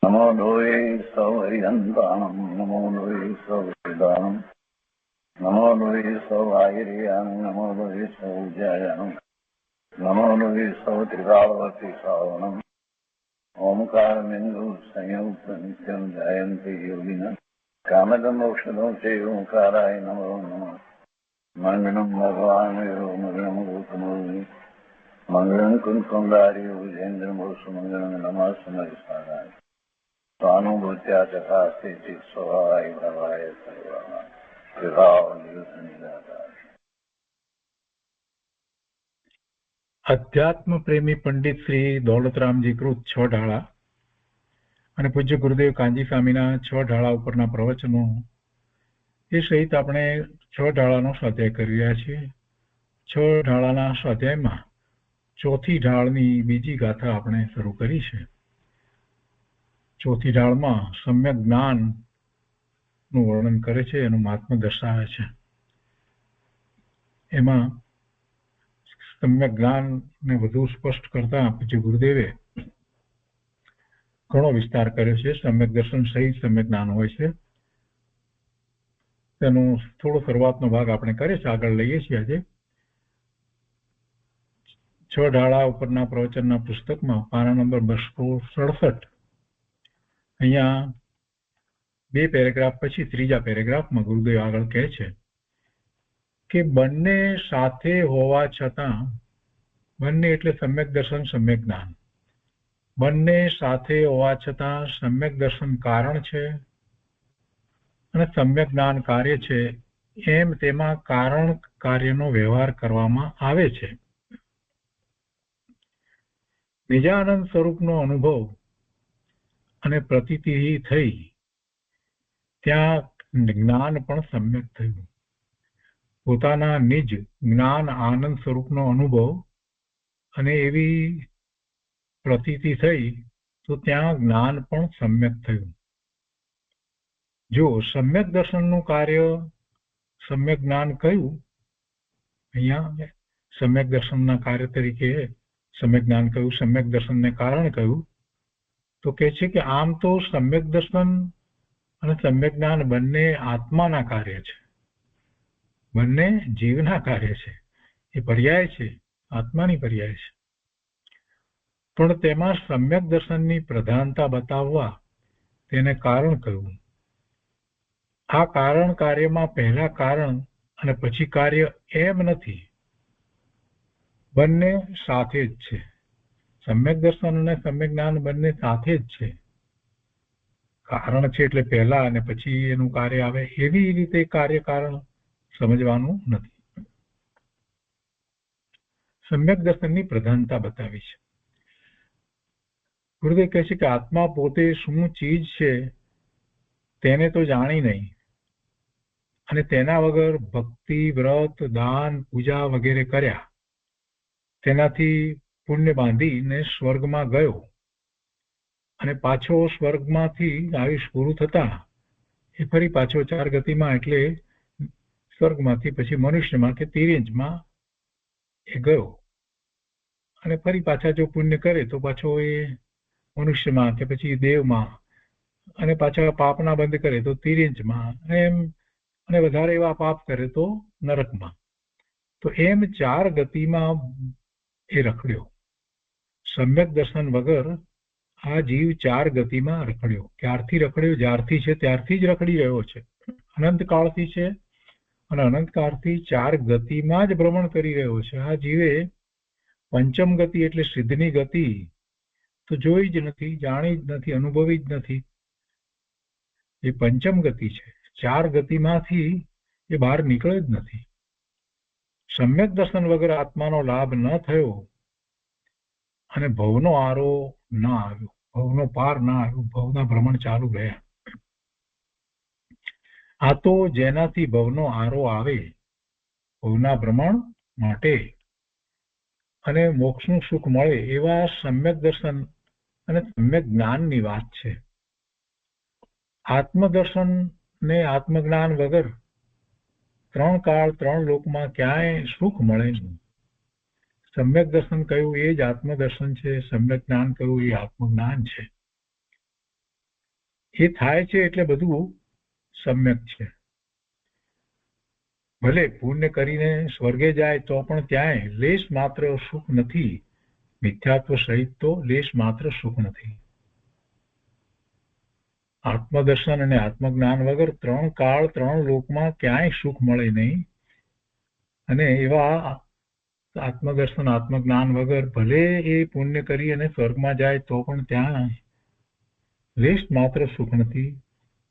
નમો લોહે સૌહરિહંતાણમ નમો લોહે સૌહિદાનમ નમો લોહે સૌઆયર્યાણમ નમો લોહે સૌજ્યાયાણમ નમો લોહે સૌત્રિકાવતી શ્રાવણમ ઓમકારમિંદુ સંયુક્ત નિત્યમ જયંતિ યોગિના કામદમોક્ષદો તે ઓંકારાય નમો નમઃ મંગળમ ભગવાન મંગળમ ગૌતમોર્મિ મંગળમ કુંકુંદારી વિજેન્દ્રમો સુમંગળમ નમઃ સમયસારાય स्वानुभूत्या चकास्ति स्वभावाय भवाय सर्वः विभाव निदाताय। અધ્યાત્મ પ્રેમી પંડિત શ્રી દોલતરામજી કૃત 6 ઢાળા અને પૂજ્ય ગુરુદેવ કાંજી સ્વામીના 6 ઢાળા ઉપરના પ્રવચનો એ સહિત આપણે 6 ઢાળાનો સ્વાધ્યાય કરી રહ્યા છીએ. 6 ઢાળાના સ્વાધ્યાયમાં ચોથી ઢાળની બીજી ગાથા આપણે શરૂ કરી છે. ચોથી ઢાળમાં સમ્યક જ્ઞાનનું વર્ણન કરે છે, એનું મહાત્મ્ય દર્શાવે છે. એમાં સમ્યક જ્ઞાનને વધુ સ્પષ્ટ કરતા પૂજ્ય ગુરુદેવે ઘણો વિસ્તાર કર્યો છે. સમ્યક દર્શન સહિત સમ્યક જ્ઞાન હોય છે. તેનો થોડો શરૂઆતનો ભાગ આપણે કરીએ છીએ, આગળ લઈએ છીએ. આજે 6 ઢાળા ઉપરના પ્રવચનના પુસ્તકમાં પાના નંબર 267 અહીંયા 2 પેરેગ્રાફ પછી ત્રીજા પેરેગ્રાફમાં ગુરુદેવ આગળ કહે છે કે બંને સાથે હોવા છતાં, બંને એટલે સમ્યક દર્શન સમ્યક જ્ઞાન, બંને સાથે હોવા છતાં સમ્યક દર્શન કારણ છે અને સમ્યક જ્ઞાન કાર્ય છે, એમ તેમાં કારણ કાર્યનો વ્યવહાર કરવામાં આવે છે. નિજાનંદ સ્વરૂપનો અનુભવ અને પ્રતીતિ થઈ ત્યાં જ્ઞાન પણ સમ્યક થયું. પોતાના નિજ જ્ઞાન આનંદ સ્વરૂપનો અનુભવ અને એવી પ્રતીતિ થઈ તો ત્યાં જ્ઞાન પણ સમ્યક થયું. જો સમ્યક દર્શનનું કાર્ય સમ્યક જ્ઞાન કહ્યું, અહીંયા સમ્યક દર્શનના કાર્ય તરીકે સમ્યક જ્ઞાન કહ્યું, સમ્યક દર્શનને કારણ કહ્યું, તો કહે છે કે આમ તો સમ્યક દર્શન અને સમ્યક જ્ઞાન બંને આત્માના કાર્ય છે, બંને જીવના કાર્ય છે. એ પર્યાય છે, આત્માની પર્યાય છે. પણ તેમાં સમ્યક દર્શનની પ્રધાનતા બતાવવા તેને કારણ કહ્યું. આ કારણ કાર્યમાં પહેલા કારણ અને પછી કાર્ય એમ નથી, બંને સાથે જ છે. સમ્યક દર્શન અને સમ્યક જ્ઞાન બંને સાથે જ છે. કારણ છે એટલે પહેલા અને પછી એનું કાર્ય આવે, એવી રીતે કાર્ય કારણ સમજવાનું નથી. સમ્યક દર્શનની પ્રધાનતા બતાવી છે. ગુરુદેવ કહે છે કે આત્મા પોતે શું ચીજ છે તેને તો જાણી નહીં, અને તેના વગર ભક્તિ, વ્રત, દાન, પૂજા વગેરે કર્યા, તેનાથી પુણ્ય બાંધીને સ્વર્ગમાં ગયો અને પાછો સ્વર્ગમાંથી આયુષ પૂરું થતા એ ફરી પાછો 4 ગતિમાં એટલે સ્વર્ગમાંથી પછી મનુષ્યમાં કે તિર્યંજમાં એ ગયો અને ફરી પાછા જો પુણ્ય કરે તો પાછો એ મનુષ્યમાં કે પછી દેવમાં, અને પાછા પાપના બંધ કરે તો તિર્યંજમાં, એમ, અને વધારે એવા પાપ કરે તો નરકમાં. તો એમ 4 ગતિમાં એ રખડ્યો. સમ્યક દર્શન વગર આ જીવ 4 ગતિમાં રખડ્યો. ક્યારથી રખડ્યો? જ્યારથી છે ત્યારથી જ રખડી રહ્યો છે. અનંતકાળથી છે અને અનંતકાળથી 4 ગતિમાં જ ભ્રમણ કરી રહ્યો છે. આ જીવે પંચમ ગતિ એટલે સિદ્ધની ગતિ તો જોઈ જ નથી, જાણી જ નથી, અનુભવી જ નથી. એ પંચમ ગતિ છે. 4 ગતિમાંથી એ બહાર નીકળે જ નથી. સમ્યક દર્શન વગર આત્માનો લાભ ન થયો અને ભવનો આરો ના આવ્યો, ભવનો પાર ના આવ્યો, ભવના ભ્રમણ ચાલુ રહ્યા. આ તો જેનાથી ભવનો આરો આવે, ભવના ભ્રમણ માટે અને મોક્ષનું સુખ મળે, એવા સમ્યક દર્શન અને સમ્યક જ્ઞાનની વાત છે. આત્મદર્શન ને આત્મજ્ઞાન વગર 3 કાળ 3 લોકમાં ક્યાંય સુખ મળે નહીં. સમ્યક દર્શન કહ્યું એ જ આત્મદર્શન છે, સમ્યક જ્ઞાન કહ્યું એ આત્મજ્ઞાન છે. એ થાય છે એટલે બધું સમ્યક છે. ભલે પુણ્ય કરીને સ્વર્ગે જાય તો પણ ત્યાંય લેશ માત્ર સુખ નથી. મિથ્યાત્વ સહિત તો લેશ માત્ર સુખ નથી. આત્મદર્શન અને આત્મજ્ઞાન વગર ત્રણ કાળ ત્રણ લોકમાં ક્યાંય સુખ મળે નહીં. અને એવા આત્મદર્શન આત્મજ્ઞાન વગર ભલે એ પુણ્ય કરી અને સ્વર્ગમાં જાય તો પણ ત્યાં લેશ માત્ર સુખ નથી.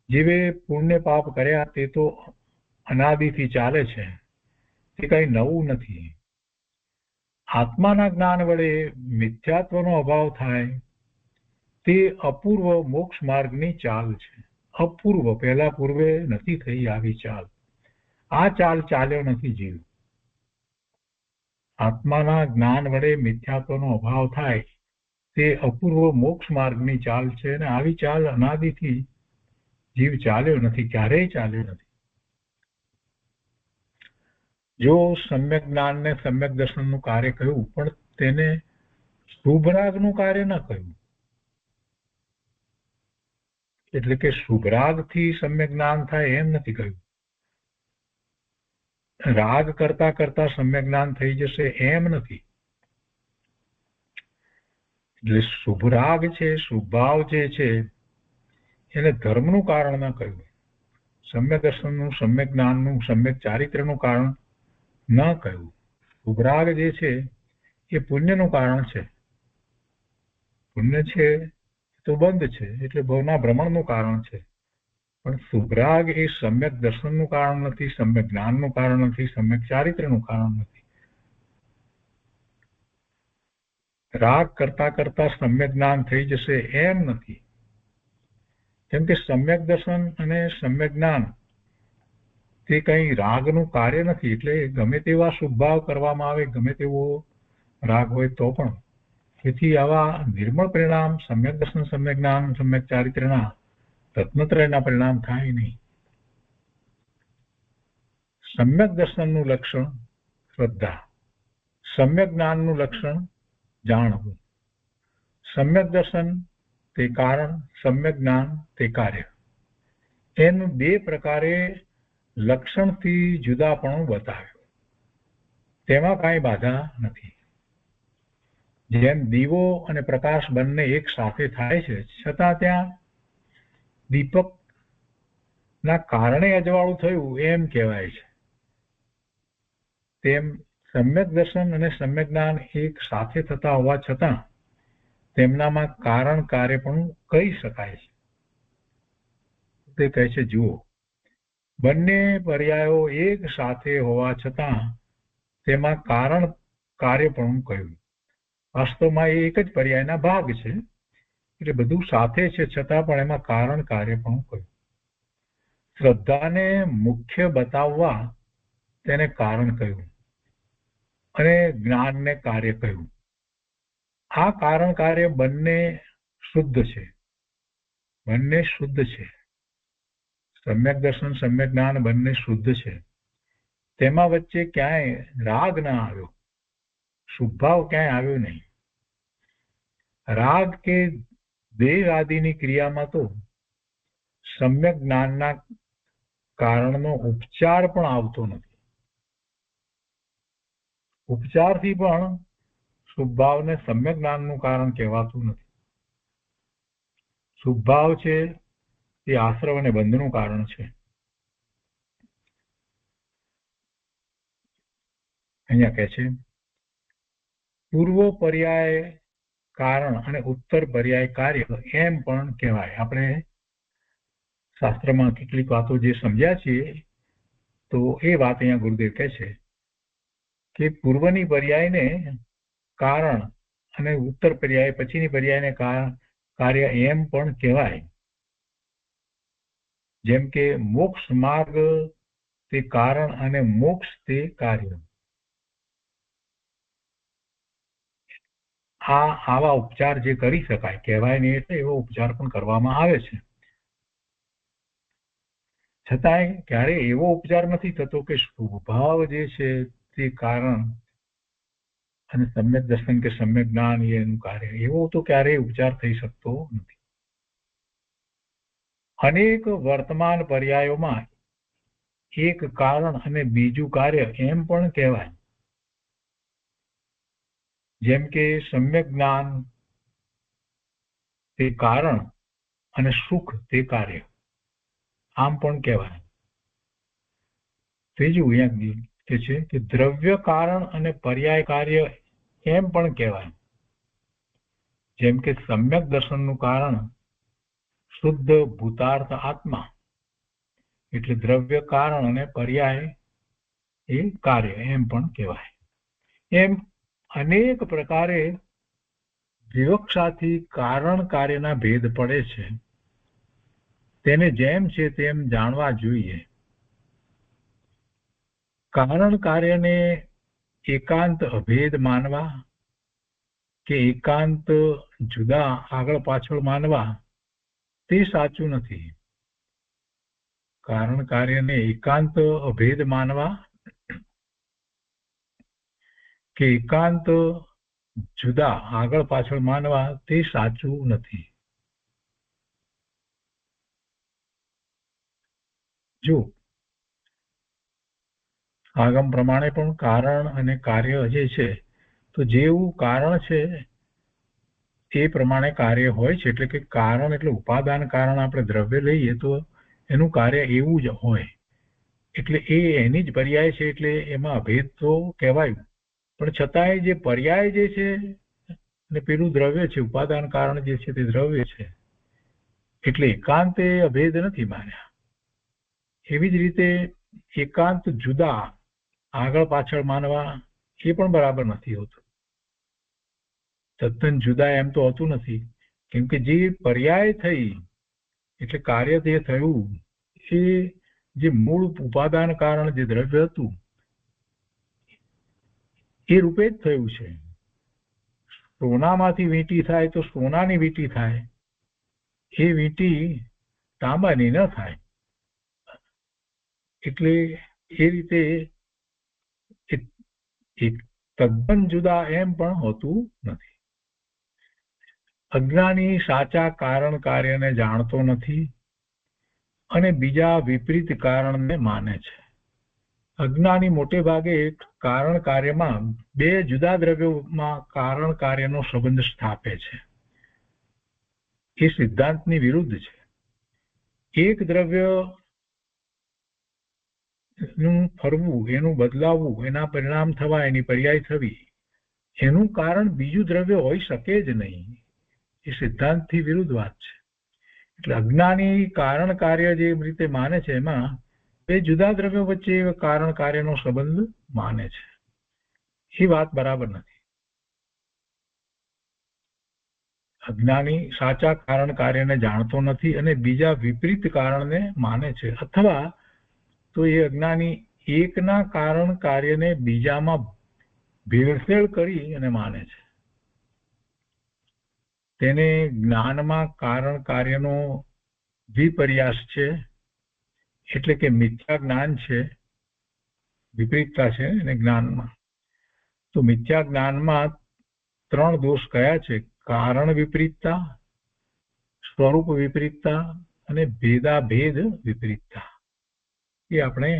જેવે પુણ્ય પાપ કર્યા તે તો અનાદિથી ચાલે છે, તે કઈ નવું નથી. આત્માના જ્ઞાન વડે મિથ્યાત્વનો અભાવ થાય તે અપૂર્વ મોક્ષ માર્ગની ચાલ છે. અપૂર્વ, પહેલા પૂર્વે નથી થઈ આવી ચાલ. આ ચાલ ચાલ્યો નથી જીવ. આત્માના જ્ઞાન વડે મિથ્યાત્વનો અભાવ થાય તે અપૂર્વ મોક્ષ માર્ગની ચાલ છે, અને આવી ચાલ અનાદિથી જીવ ચાલ્યો નથી, ક્યારેય ચાલ્યો નથી. જો સમ્યક જ્ઞાનને સમ્યક દર્શનનું કાર્ય કહ્યું, પણ તેને શુભરાગનું કાર્ય ન કહ્યું. એટલે કે શુભરાગથી સમ્યક જ્ઞાન થાય એમ નથી કહ્યું. રાગ કરતા કરતા સમ્યક જ્ઞાન થઈ જશે એમ નથી. એટલે શુભરાગ છે, શુભભાવ જે છે એને ધર્મનું કારણ ન કહ્યું. સમ્યક દર્શનનું, સમ્યક જ્ઞાનનું, સમ્યક ચારિત્રનું કારણ ન કહ્યું. શુભરાગ જે છે એ પુણ્યનું કારણ છે. પુણ્ય છે તો બંધ છે, એટલે ભવના ભ્રમણનું કારણ છે. પણ શુભરાગ એ સમ્યક દર્શનનું કારણ નથી, સમ્યક જ્ઞાનનું કારણ નથી, સમ્યક ચારિત્રનું કારણ નથી. રાગ કરતા કરતા સમ્યક જ્ઞાન થઈ જશે એમ નથી. કેમ કે સમ્યક દર્શન અને સમ્યક જ્ઞાન તે કઈ રાગનું કાર્ય નથી. એટલે ગમે તેવા શુભભાવ કરવામાં આવે, ગમે તેવો રાગ હોય તો પણ, તેથી આવા નિર્મળ પરિણામ સમ્યક દર્શન, સમ્યક જ્ઞાન, સમ્યક ચારિત્રના રત્નત્રયના પરિણામ થાય નહીં. સમ્યક દર્શનનું લક્ષણ શ્રદ્ધા, સમ્યક જ્ઞાનનું લક્ષણ જાણવું. સમ્યક દર્શન તે કારણ, સમ્યક જ્ઞાન તે કાર્ય. એનું બે પ્રકારે લક્ષણથી જુદાપણું બતાવ્યું. તેમાં કાંઈ બાધા નથી. જેમ દીવો અને પ્રકાશ બંને એક સાથે થાય છે, છતાં ત્યાં દીપકના કારણે અજવાળું થયું એમ કહેવાય છે. તેમ સમ્યક દર્શન અને સમ્યક જ્ઞાન એક સાથે થતા હોવા છતાં તેમનામાં કારણ કાર્ય પણ કહી શકાય છે. તે કહે છે, જુઓ, બંને પર્યાયો એક સાથે હોવા છતાં તેમાં કારણ કાર્ય પણ કહ્યું. વાસ્તવમાં એ એક જ પર્યાયના ભાગ છે, એટલે બધું સાથે છે, છતાં પણ એમાં કારણ કાર્ય પણ કહ્યું. શ્રદ્ધાને મુખ્ય બતાવવા તેને કારણ કહ્યું અને જ્ઞાનને કાર્ય કહ્યું. આ કારણ કાર્ય બંને શુદ્ધ છે, બંને શુદ્ધ છે. સમ્યક દર્શન, સમ્યક જ્ઞાન બંને શુદ્ધ છે. તેમાં વચ્ચે ક્યાંય રાગ ના આવ્યો, શુભભાવ ક્યાંય આવ્યો નહીં. રાગ કે દેહ આદિની ક્રિયામાં તો સમ્યક જ્ઞાનના કારણનો ઉપચાર પણ આવતો નથી. ઉપચારથી પણ શુભભાવને સમ્યક જ્ઞાનનું કારણ કહેવાતું નથી. શુભભાવ છે એ આશ્રવ અને બંધનું કારણ છે. અહીંયા કહે છે, પૂર્વ પર્યાય કારણ અને ઉત્તર પર્યાય કાર્ય એમ પણ કહેવાય. આપણે શાસ્ત્રમાં કેટલીક વાતો જે સમજ્યા છીએ, તો એ વાત અહીંયા ગુરુદેવ કહે છે કે પૂર્વની પર્યાયને કારણ અને ઉત્તર પર્યાય પછીની પર્યાયને કાર્ય એમ પણ કહેવાય. જેમ કે મોક્ષ માર્ગ તે કારણ અને મોક્ષ તે કાર્ય. આવા ઉપચાર જે કરી શકાય, કહેવાય નહીં એટલે એવો ઉપચાર પણ કરવામાં આવે છે. છતાંય ક્યારેય એવો ઉપચાર નથી થતો કે શુભભાવ જે છે તે કારણ અને સમ્યક દર્શન કે સમ્યક જ્ઞાન એનું કાર્ય. એવો તો ક્યારેય ઉપચાર થઈ શકતો નથી. અનેક વર્તમાન પર્યાયોમાં એક કારણ અને બીજું કાર્ય એમ પણ કહેવાય. જેમ કે સમ્યક જ્ઞાન તે કારણ અને સુખ તે કાર્ય, આમ પણ કહેવાય. ત્રીજું અહીંયા કે છે કે દ્રવ્ય કારણ અને પર્યાય કાર્ય એમ પણ કહેવાય. જેમ કે સમ્યક દર્શનનું કારણ શુદ્ધ ભૂતાર્થ આત્મા, એટલે દ્રવ્ય કારણ અને પર્યાય એ કાર્ય એમ પણ કહેવાય. એમ અનેક પ્રકારે વિવક્ષાથી કારણ કાર્યના ભેદ પડે છે. તેને જેમ છે તેમ જાણવા જોઈએ. કારણ કાર્યને એકાંત અભેદ માનવા કે એકાંત જુદા આગળ પાછળ માનવા તે સાચું નથી. કારણ કાર્યને એકાંત અભેદ માનવા કે એકાંત જુદા આગળ પાછળ માનવા તે સાચું નથી. જો આગમ પ્રમાણે પણ કારણ અને કાર્ય જે છે તો જેવું કારણ છે એ પ્રમાણે કાર્ય હોય છે. એટલે કે કારણ એટલે ઉપાદાન કારણ આપણે દ્રવ્ય લઈએ તો એનું કાર્ય એવું જ હોય, એટલે એ એની જ પર્યાય છે, એટલે એમાં અભેદ તો કહેવાયું. પણ છતાંય જે પર્યાય જે છે અને પેલું દ્રવ્ય છે, ઉપાદાન કારણ જે છે તે દ્રવ્ય છે, એટલે એકાંત એ અભેદ નથી માન્યા. એવી જ રીતે એકાંત જુદા આગળ પાછળ માનવા એ પણ બરાબર નથી હોતું. તદ્દન જુદા એમ તો હોતું નથી, કેમ કે જે પર્યાય થઈ એટલે કાર્ય જે થયું એ જે મૂળ ઉપાદાન કારણ જે દ્રવ્ય હતું એ રૂપે જ થયું છે. સોનામાંથી વીંટી થાય તો સોનાની વીંટી થાય, એ વીંટી તાંબાની ન થાય. એટલે એ રીતે તદ્દન જુદા એમ પણ હોતું નથી. અજ્ઞાની સાચા કારણ કાર્યને જાણતો નથી અને બીજા વિપરીત કારણને માને છે. અજ્ઞાની મોટે ભાગે કારણ કાર્યમાં બે જુદા દ્રવ્યોમાં કારણ કાર્યનો સંબંધ સ્થાપે છે. એ સિદ્ધાંતની વિરુદ્ધ છે. એક દ્રવ્ય નું ફરવું, એનું બદલાવવું, એના પરિણામ થવા, એની પર્યાય થવી, એનું કારણ બીજું દ્રવ્ય હોઈ શકે જ નહીં. એ સિદ્ધાંતથી વિરુદ્ધ વાત છે. એટલે અજ્ઞાની કારણ કાર્ય જે રીતે માને છે એમાં બે જુદા દ્રવ્યો વચ્ચે કારણ કાર્યનો સંબંધ માને છે. એ વાત બરાબર નથી. અજ્ઞાની સાચા કારણ કાર્યને જાણતો નથી અને બીજા વિપરીત કારણને માને છે, અથવા તો એ અજ્ઞાની એકના કારણ કાર્યને બીજામાં ભેળસેળ કરી અને માને છે. તેને જ્ઞાનમાં કારણ કાર્યનો વિપર્યાસ છે, એટલે કે મિથ્યા જ્ઞાન છે, વિપરીતતા છે એને જ્ઞાનમાં. તો મિથ્યા જ્ઞાનમાં ત્રણ દોષ કયા છે? કારણ વિપરીતતા, સ્વરૂપ વિપરીતતા અને ભેદાભેદ વિપરીતતા. એ આપણે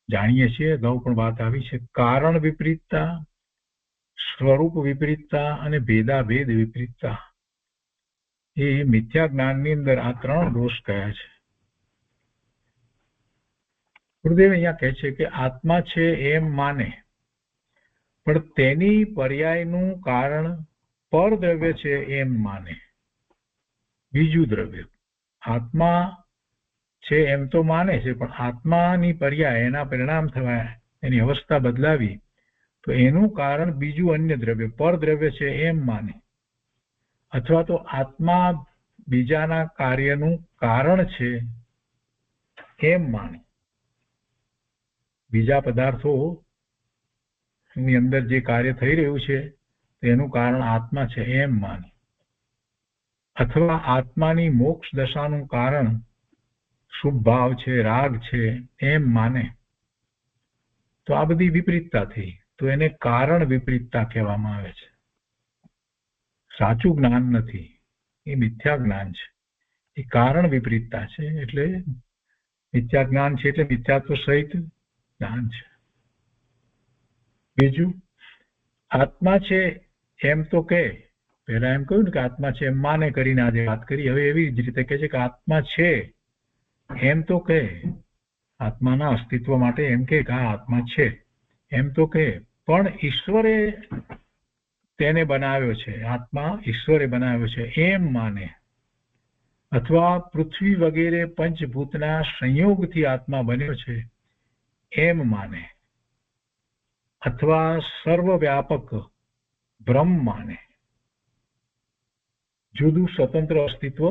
જાણીએ છીએ, અગાઉ પણ વાત આવી છે. કારણ વિપરીતતા, સ્વરૂપ વિપરીતતા અને ભેદાભેદ વિપરીતતા, એ મિથ્યા જ્ઞાનની અંદર આ ત્રણ દોષ કયા છે. ગુરુદેવ અહીંયા કહે છે કે આત્મા છે એમ માને, પણ તેની પર્યાયનું કારણ પરદ્રવ્ય છે એમ માને. બીજું દ્રવ્ય આત્મા છે એમ તો માને છે, પણ આત્માની પર્યાય, એના પરિણામ થવા, એની અવસ્થા બદલાવી, તો એનું કારણ બીજું અન્ય દ્રવ્ય પરદ્રવ્ય છે એમ માને. અથવા તો આત્મા બીજાના કાર્યનું કારણ છે એમ માને. બીજા પદાર્થો ની અંદર જે કાર્ય થઈ રહ્યું છે તેનું કારણ આત્મા છે એમ માને. અથવા આત્માની મોક્ષ દશાનું કારણ શુભ ભાવ છે, રાગ છે એમ માને. તો આ બધી વિપરીતતા થઈ, તો એને કારણ વિપરીતતા કહેવામાં આવે છે. સાચું જ્ઞાન નથી, એ મિથ્યા જ્ઞાન છે. એ કારણ વિપરીતતા છે. એટલે મિથ્યા જ્ઞાન છે એટલે મિથ્યાત્વ સહિત જ્ઞાન છે. બીજું, આત્મા છે એમ તો કે પહેલા એમ કહ્યું ને કે આત્મા છે એમ માને કરીને આજે વાત કરી. હવે એવી જ રીતે કહે છે કે આત્મા છે એમ તો કે, આત્માના અસ્તિત્વ માટે એમ કે આ આત્મા છે એમ તો કે, પણ ઈશ્વરે તેને બનાવ્યો છે, આત્મા ઈશ્વરે બનાવ્યો છે એમ માને, અથવા પૃથ્વી વગેરે પંચભૂતના સંયોગથી આત્મા બન્યો છે એમ માને, અથવા સર્વવ્યાપક બ્રહ્મ માને, જુદું સ્વતંત્ર અસ્તિત્વ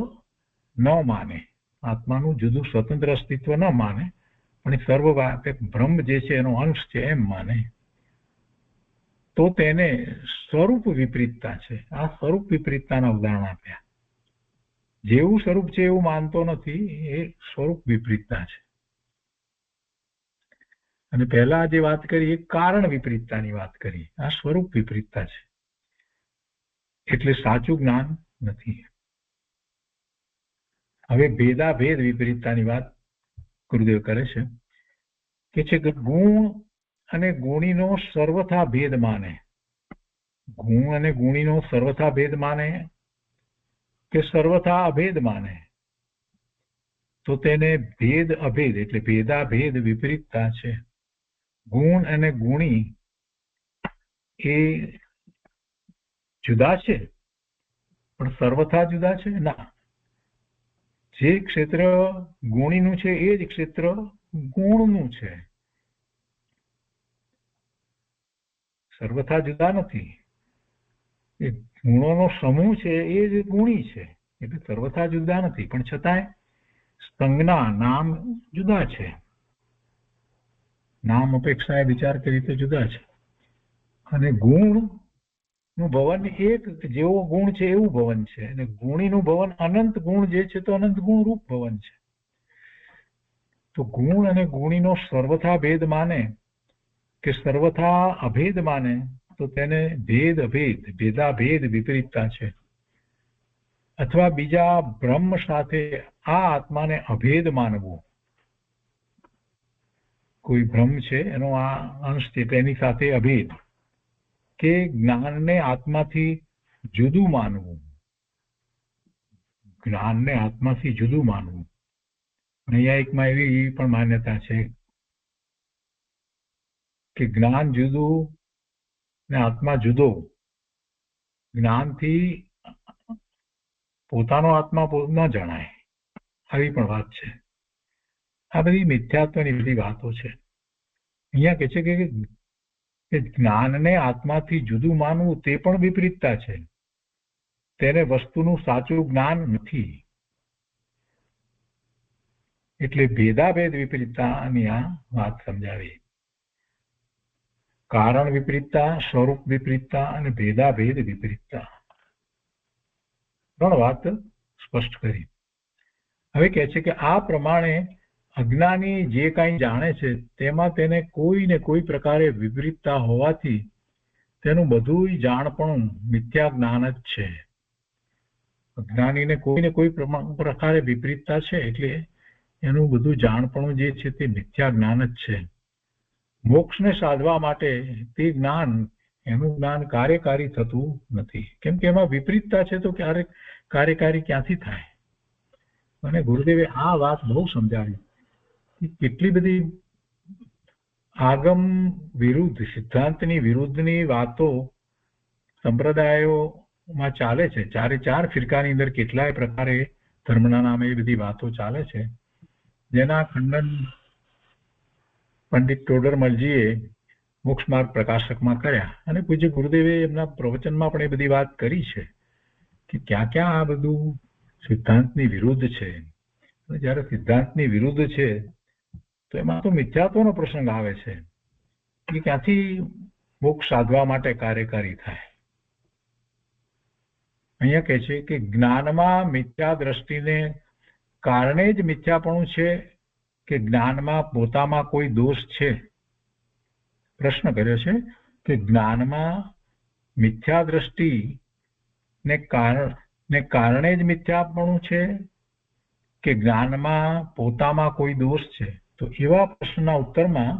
ન માને, આત્માનું જુદું સ્વતંત્ર અસ્તિત્વ ન માને, પણ સર્વવ્યાપક બ્રહ્મ જે છે એનો અંશ છે એમ માને, તો તેને સ્વરૂપ વિપરીતતા છે. આ સ્વરૂપ વિપરીતતાના ઉદાહરણ આપ્યા. જેવું સ્વરૂપ છે એવું માનતો નથી, એ સ્વરૂપ વિપરીતતા છે. અને પહેલા જે વાત કરી એ કારણ વિપરીતતાની વાત કરી. આ સ્વરૂપ વિપરીતતા છે, એટલે સાચું જ્ઞાન નથી. હવે ભેદાભેદ વિપરીતતાની વાત ગુરુદેવ કરે છે કે ગુણ અને ગુણીનો સર્વથા ભેદ માને. ગુણ અને ગુણીનો સર્વથા ભેદ માને કે સર્વથા અભેદ માને, તો તેને ભેદ અભેદ એટલે ભેદાભેદ વિપરીતતા છે. ગુણ અને ગુણી એ જુદા છે પણ સર્વથા જુદા છે ના. જે ક્ષેત્ર ગુણીનું છે એ જ ક્ષેત્ર ગુણનું છે, સર્વથા જુદા નથી. એ ગુણોનો સમૂહ છે એ જ ગુણી છે, એટલે સર્વથા જુદા નથી. પણ છતાંય સંજ્ઞા નામ જુદા છે, નામ અપેક્ષાએ વિચાર કરી તો જુદા છે. અને ગુણનું ભવન એક જેવો ગુણ છે એવું ભવન છે, અને ગુણીનું ભવન અનંત ગુણ જે છે તો અનંત ગુણ રૂપ ભવન છે. તો ગુણ અને ગુણીનો સર્વથા ભેદ માને કે સર્વથા અભેદ માને, તો તેને ભેદ અભેદ ભેદાભેદ વિપરીતતા છે. અથવા બીજા બ્રહ્મ સાથે આ આત્માને અભેદ માનવું. કોઈ બ્રહ્મ છે એનો આ અંશ છે તેની સાથે અભેદ, કે જ્ઞાનને આત્માથી જુદું માનવું, જ્ઞાનને આત્માથી જુદું માનવું. નૈયાયિકમાં એવી પણ માન્યતા છે કે જ્ઞાન જુદું ને આત્મા જુદો. જ્ઞાનથી પોતાનો આત્મા ન જણાય, આવી પણ વાત છે. આ બધી મિથ્યાત્વની બધી વાતો છે. અહીંયા કહે છે કે જ્ઞાનને આત્માથી જુદું માનવું તે પણ વિપરીતતા છે, તેને વસ્તુનું સાચું જ્ઞાન નથી. એટલે ભેદાભેદ વિપરીતતાની આ વાત સમજાવી. કારણ વિપરીતતા, સ્વરૂપ વિપરીતતા અને ભેદાભેદ વિપરીતતા, ત્રણ વાત સ્પષ્ટ કરી. હવે કહે છે કે આ પ્રમાણે અજ્ઞાની જે કાંઈ જાણે છે તેમાં તેને કોઈ ને કોઈ પ્રકારે વિપરીતતા હોવાથી તેનું બધું જાણપણું મિથ્યા જ્ઞાન જ છે. અજ્ઞાનીને કોઈ ને કોઈ પ્રકારે વિપરીતતા છે એટલે એનું બધું જાણપણું જે છે તે મિથ્યા જ્ઞાન જ છે. મોક્ષને સાધવા માટે તે જ્ઞાન, એનું જ્ઞાન કાર્યકારી થતું નથી, કેમ કે એમાં વિપરીતતા છે. તો ક્યારેક કાર્યકારી ક્યાંથી થાય? અને ગુરુદેવે આ વાત બહુ સમજાવી. કેટલી બધી આગમ વિરુદ્ધ, સિદ્ધાંતની વિરુદ્ધની વાતો સંપ્રદાયોમાં ચાલે છે. ચારે ચાર ફિરકાની અંદર કેટલાય પ્રકારે ધર્મના નામે એ બધી વાતો ચાલે છે, જેના ખંડન પંડિત ટોડરમલજીએ મોક્ષ માર્ગ પ્રકાશકમાં કર્યા. અને પૂજ્ય ગુરુદેવે એમના પ્રવચનમાં પણ એ બધી વાત કરી છે કે ક્યાં ક્યાં આ બધું સિદ્ધાંતની વિરુદ્ધ છે. અને જ્યારે સિદ્ધાંતની વિરુદ્ધ છે તો એમાં તો મિથ્યાત્વનો પ્રસંગ આવે છે કે ક્યાંથી મોક્ષ સાધવા માટે કાર્યકારી થાય. અહીંયા કહે છે કે જ્ઞાનમાં મિથ્યા દ્રષ્ટિને કારણે જ મિથ્યાપણું છે કે જ્ઞાનમાં પોતામાં કોઈ દોષ છે? પ્રશ્ન કર્યો છે કે જ્ઞાનમાં મિથ્યા દ્રષ્ટિ ને કારણે જ મિથ્યાપણું છે કે જ્ઞાનમાં પોતામાં કોઈ દોષ છે? તો એવા પ્રશ્નના ઉત્તરમાં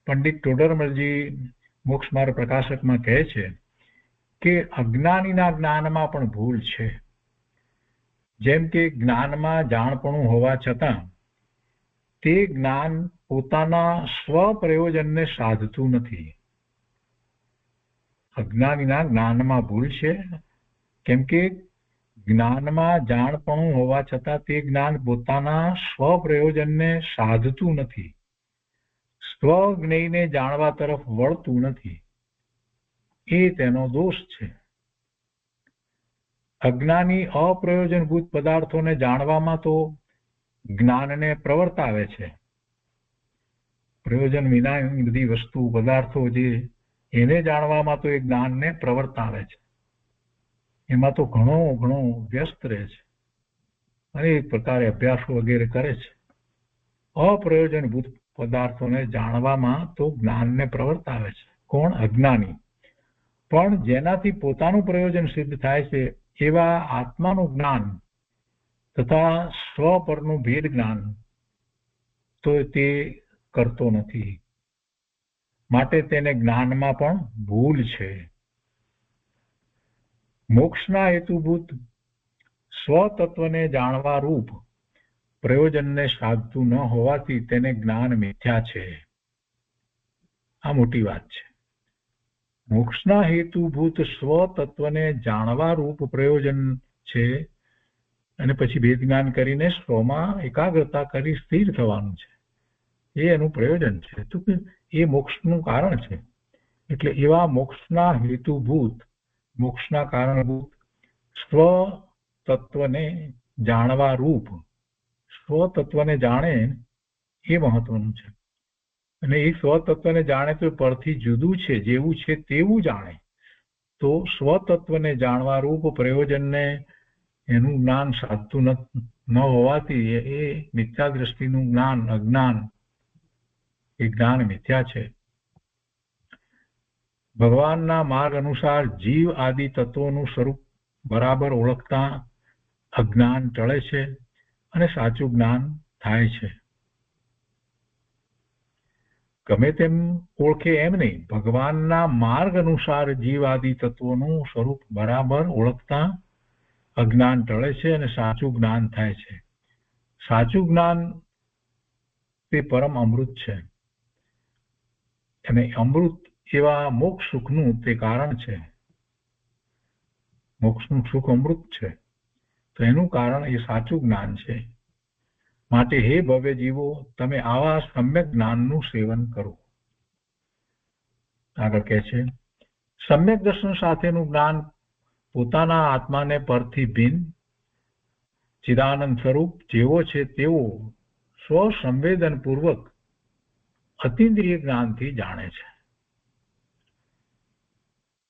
પંડિત ટોડરમલજી મોક્ષ માર્ગ પ્રકાશકમાં કહે છે કે અજ્ઞાનીના જ્ઞાનમાં પણ ભૂલ છે. જેમ કે જ્ઞાનમાં જાણપણું હોવા છતાં તે જ્ઞાન પોતાના સ્વપ્રયોજનને સાધતું નથી. અજ્ઞાનીના જ્ઞાનમાં ભૂલ છે કેમ કે જ્ઞાનમાં જાણપણું હોવા છતાં તે જ્ઞાન પોતાના સ્વપ્રયોજનને સાધતું નથી, સ્વજ્ઞેયને જાણવા તરફ વળતું નથી. એ તેનો દોષ છે. અજ્ઞાની અપ્રયોજનભૂત પદાર્થોને જાણવામાં તો જ્ઞાનને પ્રવર્તાવે છે. પ્રયોજન વિનાની બધી વસ્તુ પદાર્થો જે એને જાણવામાં તો એ જ્ઞાનને પ્રવર્તાવે છે. એમાં તો ઘણો વ્યસ્ત રહે છે, અનેક પ્રકારે અભ્યાસો વગેરે કરે છે. અપ્રયોજનભૂત પદાર્થોને જાણવામાં તો જ્ઞાનને પ્રવર્તાવે છે. કોણ? અજ્ઞાની. પણ જેનાથી પોતાનું પ્રયોજન સિદ્ધ થાય છે એવા આત્માનું જ્ઞાન તથા સ્વ પરનું ભેદ જ્ઞાન તો તે કરતો નથી. માટે તેને જ્ઞાનમાં પણ ભૂલ છે. મોક્ષના હેતુભૂત સ્વતત્વને જાણવા રૂપ પ્રયોજનને સાધતું ન હોવાથી તેને જ્ઞાન મિથ્યા છે. આ મોટી વાત છે. મોક્ષના હેતુભૂત સ્વતત્વને જાણવા રૂપ પ્રયોજન છે અને પછી ભેદ જ્ઞાન કરીને સ્વમાં એકાગ્રતા કરી સ્થિર થવાનું છે. એ એનું પ્રયોજન છે. તો એ મોક્ષનું કારણ છે. એટલે એવા મોક્ષના હેતુભૂત, મોક્ષના કારણભૂત સ્વ તત્વને જાણવા રૂપ, સ્વ તત્વને જાણે એ મહત્વનું છે. અને એ સ્વતત્વને જાણે તો પરથી જુદું છે, જેવું છે તેવું જાણે. તો સ્વતત્વને જાણવા રૂપ પ્રયોજનને એનું જ્ઞાન સાધતું ન હોવાથી એ મિથ્યા દ્રષ્ટિનું જ્ઞાન, અજ્ઞાન, એ જ્ઞાન મિથ્યા છે. ભગવાનના માર્ગ અનુસાર જીવ આદિ તત્વોનું સ્વરૂપ બરાબર ઓળખતા અજ્ઞાન ટળે છે અને સાચું જ્ઞાન થાય છે. ગમે તેમ ઓળખે એમ નહીં, ભગવાનના માર્ગ અનુસાર જીવ આદિ તત્વોનું સ્વરૂપ બરાબર ઓળખતા અજ્ઞાન ટળે છે અને સાચું જ્ઞાન થાય છે. સાચું જ્ઞાન તે પરમ અમૃત છે અને અમૃત એવા મોક્ષ સુખનું તે કારણ છે. મોક્ષનું સુખ અમૃત છે, તો એનું કારણ એ સાચું જ્ઞાન છે. માટે હે ભવ્ય જીવો, તમે આવા સમ્યક જ્ઞાનનું સેવન કરો. આગળ કહે છે, સમ્યક દર્શન સાથેનું જ્ઞાન પોતાના આત્માને પરથી ભિન્ન ચિદાનંદ સ્વરૂપ જેવો છે તેવો સ્વસંવેદન પૂર્વક અતિન્દ્રિય જ્ઞાનથી જાણે છે.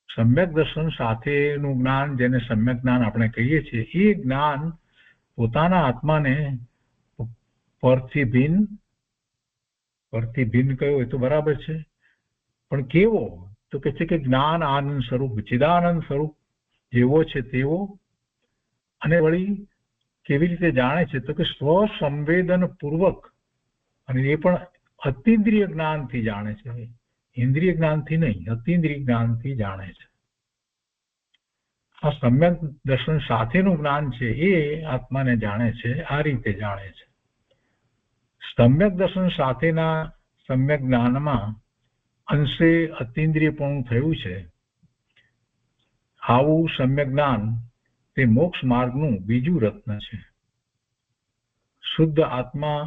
સમ્યક દર્શન સાથેનું જ્ઞાન, જેને સમ્યક જ્ઞાન આપણે કહીએ છીએ, એ જ્ઞાન પોતાના આત્માને પરથી ભિન્ન કયો એ તો બરાબર છે, પણ કેવો? તો કે છે કે જ્ઞાન આનંદ સ્વરૂપ, ચિદાનંદ સ્વરૂપ જેવો છે તેવો. અને વળી કેવી રીતે જાણે છે? તો કે સ્વસંવેદન પૂર્વક, અને એ પણ અતિન્દ્રિય જ્ઞાનથી જાણે છે. ઇન્દ્રિય જ્ઞાનથી નહીં, અતિન્દ્રિય જ્ઞાનથી જાણે છે. આ સમ્યક દર્શન સાથેનું જ્ઞાન છે એ આત્માને જાણે છે, આ રીતે જાણે છે. સમ્યક દર્શન સાથેના સમ્યક જ્ઞાનમાં અંશે અતિન્દ્રિયપણું થયું છે. આવું સમ્યક જ્ઞાન તે મોક્ષ માર્ગનું બીજું રત્ન છે. શુદ્ધ આત્મા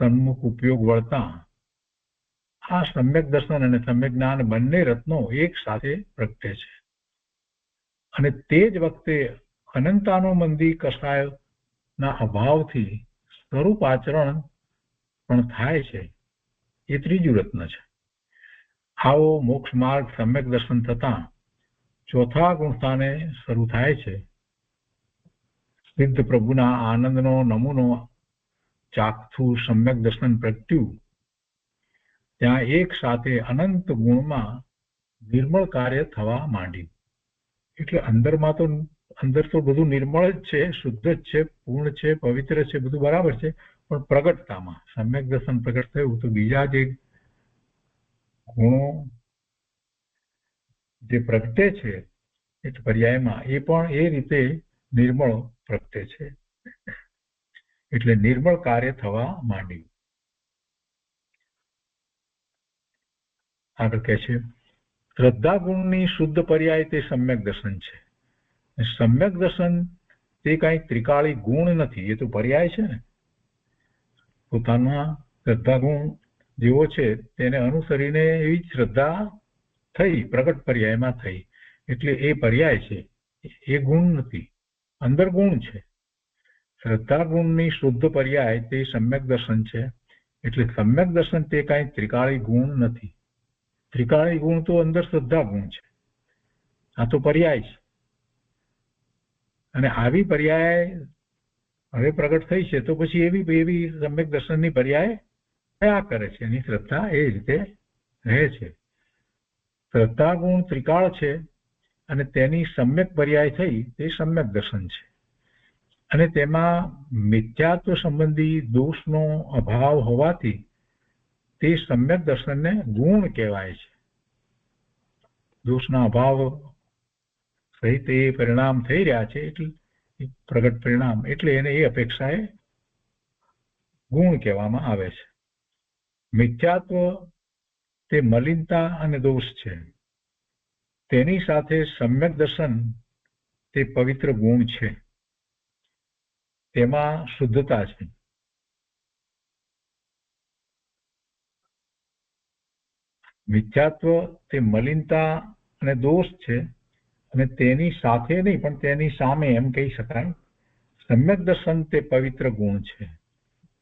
સન્મુખ ઉપયોગ વળતા આ સમ્યક દર્શન અને સમ્યક જ્ઞાન બંને રત્નો એક સાથે પ્રગટે છે. અને તે જ વખતે અનંતાનુબંધી કષાયના અભાવથી સ્વરૂપ આચરણ પણ થાય છે. એ ત્રીજું રત્ન છે. આવો મોક્ષ માર્ગ સમ્યક દર્શન થતા ચોથા ગુણસ્થાને શરૂ થાય છે. સિદ્ધ પ્રભુના આનંદનો નમૂનો ચાખતું સમ્યક દર્શન પ્રગટ્યું, ત્યાં એક સાથે અનંત ગુણમાં નિર્મળ કાર્ય થવા માંડ્યું. એટલે અંદરમાં તો અંદર તો બધું નિર્મળ જ છે, શુદ્ધ જ છે, પૂર્ણ છે, પવિત્ર છે, બધું બરાબર છે, પણ પ્રગટતામાં સમ્યક દર્શન પ્રગટ થયું તો બીજા જે ગુણો જે પ્રગટે છે એટલે પર્યાયમાં એ પણ એ રીતે નિર્મળ પ્રગટે છે, એટલે નિર્મળ કાર્ય થવા માંડ્યું. આગળ કહે છે શ્રદ્ધા ગુણની શુદ્ધ પર્યાય તે સમ્યક દર્શન છે. સમ્યક દર્શન તે કઈ ત્રિકાળી ગુણ નથી, એ તો પર્યાય છે ને. પોતાના શ્રદ્ધા ગુણ જેવો છે તેને અનુસરીને એવી શ્રદ્ધા થઈ, પ્રગટ પર્યાયમાં થઈ, એટલે એ પર્યાય છે, એ ગુણ નથી, અંદર ગુણ છે. શ્રદ્ધા ગુણની શુદ્ધ પર્યાય તે સમ્યક દર્શન છે, એટલે સમ્યક દર્શન તે કઈ ત્રિકાળી ગુણ નથી. ત્રિકાળી ગુણ તો અંદર શ્રદ્ધા ગુણ છે, આ તો પર્યાય છે. અને આવી પર્યાય હવે પ્રગટ થઈ છે તો પછી એવી સમ્યક દર્શનની પર્યાય કયા કરે છે, એની શ્રદ્ધા એ રીતે રહે છે. શ્રદ્ધા ગુણ ત્રિકાળ છે અને તેની સમ્યક પર્યાય થઈ તે સમ્યક દર્શન છે, અને તેમાં મિથ્યાત્વ સંબંધી દોષનો અભાવ હોવાથી તે સમ્યક દર્શનને ગુણ કહેવાય છે. દોષના અભાવ સહિત એ પરિણામ થઈ રહ્યા છે, એટલે પ્રગટ પરિણામ, એટલે એને એ અપેક્ષાએ ગુણ કહેવામાં આવે છે. મિથ્યાત્વ તે મલિનતા અને દોષ છે, તેની સાથે સમ્યક દર્શન તે પવિત્ર ગુણ છે, તેમાં શુદ્ધતા છે. મિથ્યાત્વ તે મલિનતા અને દોષ છે, અને તેની સાથે નહીં પણ તેની સામે એમ કહી શકાય સમ્યક દર્શન તે પવિત્ર ગુણ છે.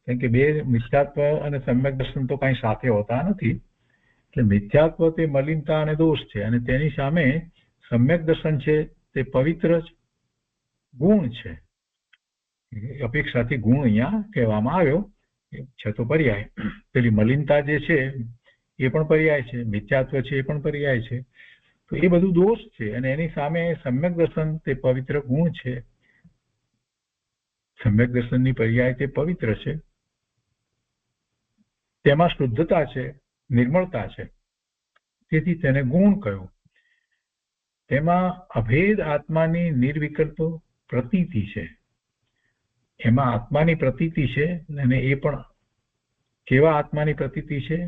કેમ કે બે મિથ્યાત્વ અને સમ્યક દર્શન તો કઈ સાથે હોતા નથી, એટલે મિથ્યાત્વ તે મલિનતા અને દોષ છે, અને તેની સામે સમ્યક દર્શન છે તે પવિત્ર ગુણ છે. અપેક્ષાથી ગુણ અહીંયા કહેવામાં આવ્યો છે તો પર્યાય. પેલી મલિનતા જે છે એ પણ પર્યાય છે, મિથ્યાત્વ છે એ પણ પર્યાય છે, તો એ બધું દોષ છે, અને એની સામે સમ્યક દર્શન તે પવિત્ર ગુણ છે. સમ્યક દર્શનની પર્યાય તે પવિત્ર છે, તેમાં શુદ્ધતા છે, નિર્મળતા છે, તેથી તેને ગુણ કહ્યું. તેમાં અભેદ આત્માની નિર્વિકલ્પ પ્રતીતિ છે. એમાં આત્માની પ્રતીતિ છે, અને એ પણ કેવા આત્માની પ્રતીતિ છે?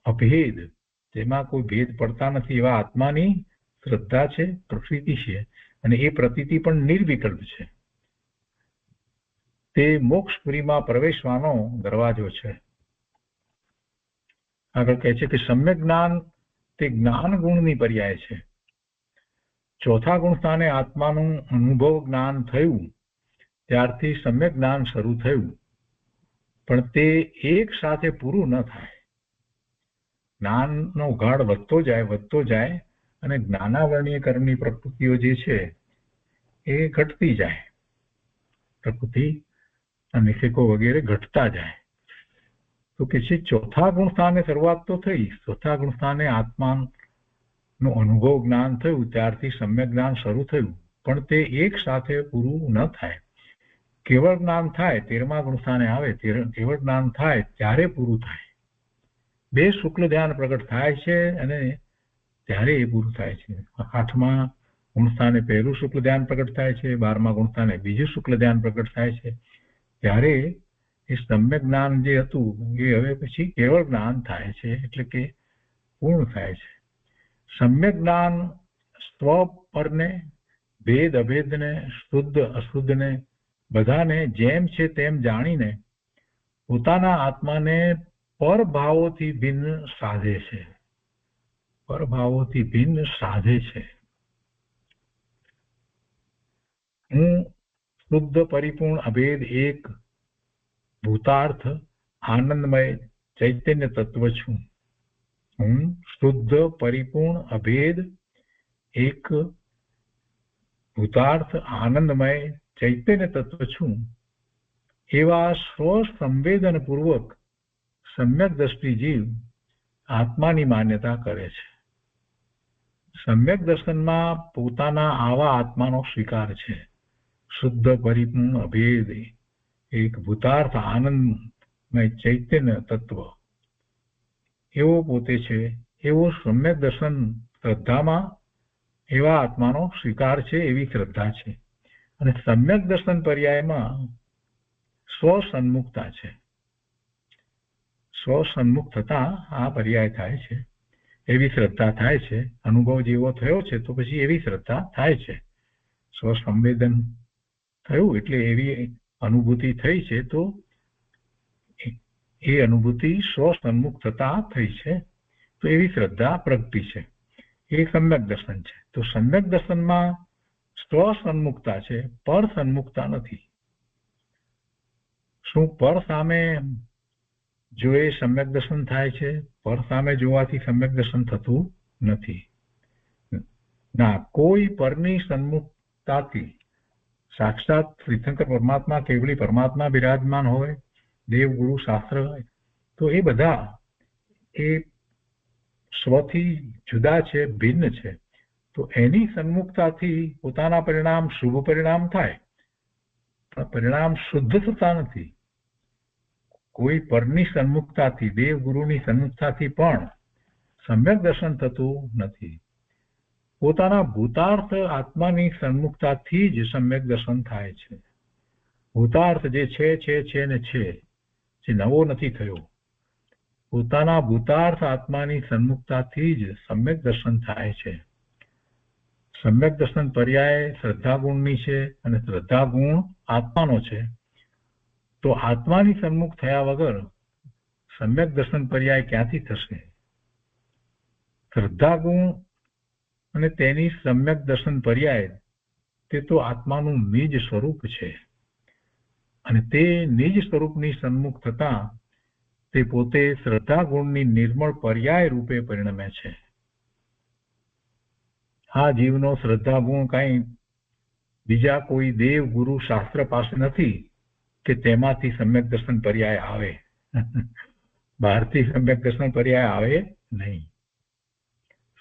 અભેદ, તેમાં કોઈ ભેદ પડતા નથી એવા આત્માની શ્રદ્ધા છે, પ્રતીતિ છે, અને એ પ્રતીતિ પણ નિર્વિકલ્પ છે. તે મોક્ષપુરીમાં પ્રવેશવાનો દરવાજો છે. આગળ કહે છે કે સમ્યક જ્ઞાન તે જ્ઞાન ગુણની પર્યાય છે. ચોથા ગુણ સ્થાને આત્માનું અનુભવ જ્ઞાન થયું ત્યારથી સમ્યક જ્ઞાન શરૂ થયું, પણ તે એક સાથે પૂરું ન થાય. જ્ઞાનનો ઉઘાડ વધતો જાય અને જ્ઞાનાવરણીયકરણની પ્રકૃતિઓ જે છે એ ઘટતી જાય, પ્રકૃતિ નિષેકો વગેરે ઘટતા જાય. તો કે છે ચોથા ગુણ સ્થાને શરૂઆત તો થઈ, ચોથા ગુણ સ્થાને આત્માનું અનુભવ જ્ઞાન થયું ત્યારથી સમ્યક જ્ઞાન શરૂ થયું, પણ તે એક સાથે પૂરું ન થાય. કેવળ જ્ઞાન થાય, 13મા ગુણ સ્થાને આવે, કેવળ જ્ઞાન થાય ત્યારે પૂરું થાય. બે શુક્લ ધ્યાન પ્રગટ થાય છે અને ત્યારે એ પૂરું થાય છે. 8મા ગુણ સ્થાને પહેલું શુક્લ ધ્યાન પ્રગટ થાય છે, 12મા ગુણ સ્થાને બીજું શુક્લ ધ્યાન પ્રગટ થાય છે, ત્યારે એ સમ્યક જ્ઞાન જે હતું એ હવે પછી કેવળ જ્ઞાન થાય છે, એટલે કે પૂર્ણ થાય છે. સમ્યક જ્ઞાન સ્વ પરને, ભેદ અભેદને, શુદ્ધ અશુદ્ધને બધાને જેમ છે તેમ જાણીને પોતાના આત્માને પરભાવોથી ભિન્ન સાધે છે. પરભાવોથી ભિન્ન સાધે છે. હું શુદ્ધ પરિપૂર્ણ અભેદ એક ભૂતાર્થ આનંદમય ચૈતન્ય તત્વ છું. હું શુદ્ધ પરિપૂર્ણ અભેદ એક ભૂતાર્થ આનંદમય ચૈતન્ય તત્વ છું, એવા સ્વસંવેદન પૂર્વક સમ્યક દ્રષ્ટિ જીવ આત્માની માન્યતા કરે છે. સમ્યક દર્શનમાં પોતાના આવા આત્માનો સ્વીકાર છે. શુદ્ધ પરિપૂર્ણ અભેદ એક ભૂતાર્થ આનંદમય ચૈતન્ય તત્વ એવો પોતે છે. એવો સમ્યક દર્શન શ્રદ્ધામાં એવા આત્માનો સ્વીકાર છે, એવી શ્રદ્ધા છે. અને સમ્યક દર્શન પર્યાયમાં સ્વસન્મુખતા છે. સ્વસન્મુખ થતા આ પર્યાય થાય છે, એવી શ્રદ્ધા થાય છે. અનુભવ જેવો થયો છે તો પછી એવી શ્રદ્ધા થાય છે. સ્વસંવેદન થયું એટલે એવી અનુભૂતિ થઈ છે, તો એ અનુભૂતિ સ્વસન્મુખ થતા થઈ છે, તો એવી શ્રદ્ધા પ્રગટી છે. એ સમ્યક દર્શન છે. તો સમ્યક દર્શનમાં સ્વસન્મુખતા છે, પર સન્મુખતા નથી. શું પર સામે જો એ સમ્યક દર્શન થાય છે? પર સામે જોવાથી સમ્યક દર્શન થતું નથી. ના, કોઈ પરની સન્મુખતાથી સાક્ષાત શ્રીશંકર પરમાત્મા, કેવળી પરમાત્મા બિરાજમાન હોય, દેવ ગુરુ શાસ્ત્ર હોય, તો એ બધા એ સ્વથી જુદા છે, ભિન્ન છે. તો એની સન્મુખતાથી પોતાના પરિણામ શુભ પરિણામ થાય, પણ પરિણામ શુદ્ધ થતા નથી. કોઈ પરની સન્મુખતાથી, દેવ ગુરુની સન્મુખતાથી પણ સમ્યક દર્શન થતું નથી. પોતાના ભૂતાર્થ આત્માની સન્મુખતાથી જ સમ્યક દર્શન થાય છે. ભૂતાર્થ જે છે ને છે, જે નવો નથી થયો, પોતાના ભૂતાર્થ આત્માની સન્મુખતાથી જ સમ્યક દર્શન થાય છે. સમ્યક દર્શન પર્યાય શ્રદ્ધા ગુણની છે, અને શ્રદ્ધા ગુણ આત્માનો છે. તો આત્માની સન્મુખ થયા વગર સમ્યક દર્શન પર્યાય ક્યાંથી થશે? શ્રદ્ધા ગુણ અને તેની સમ્યક દર્શન પર્યાય તે તો આત્માનું નિજ સ્વરૂપ છે, અને તે નિજ સ્વરૂપની સન્મુખ થતા તે પોતે શ્રદ્ધા ગુણની નિર્મળ પર્યાય રૂપે પરિણમે છે. આ જીવનો શ્રદ્ધા ગુણ કઈ બીજા કોઈ દેવ ગુરુ શાસ્ત્ર પાસે નથી કે તેમાંથી સમ્યક દર્શન પર્યાય આવે. બહારથી સમ્યક દર્શન પર્યાય આવે નહીં.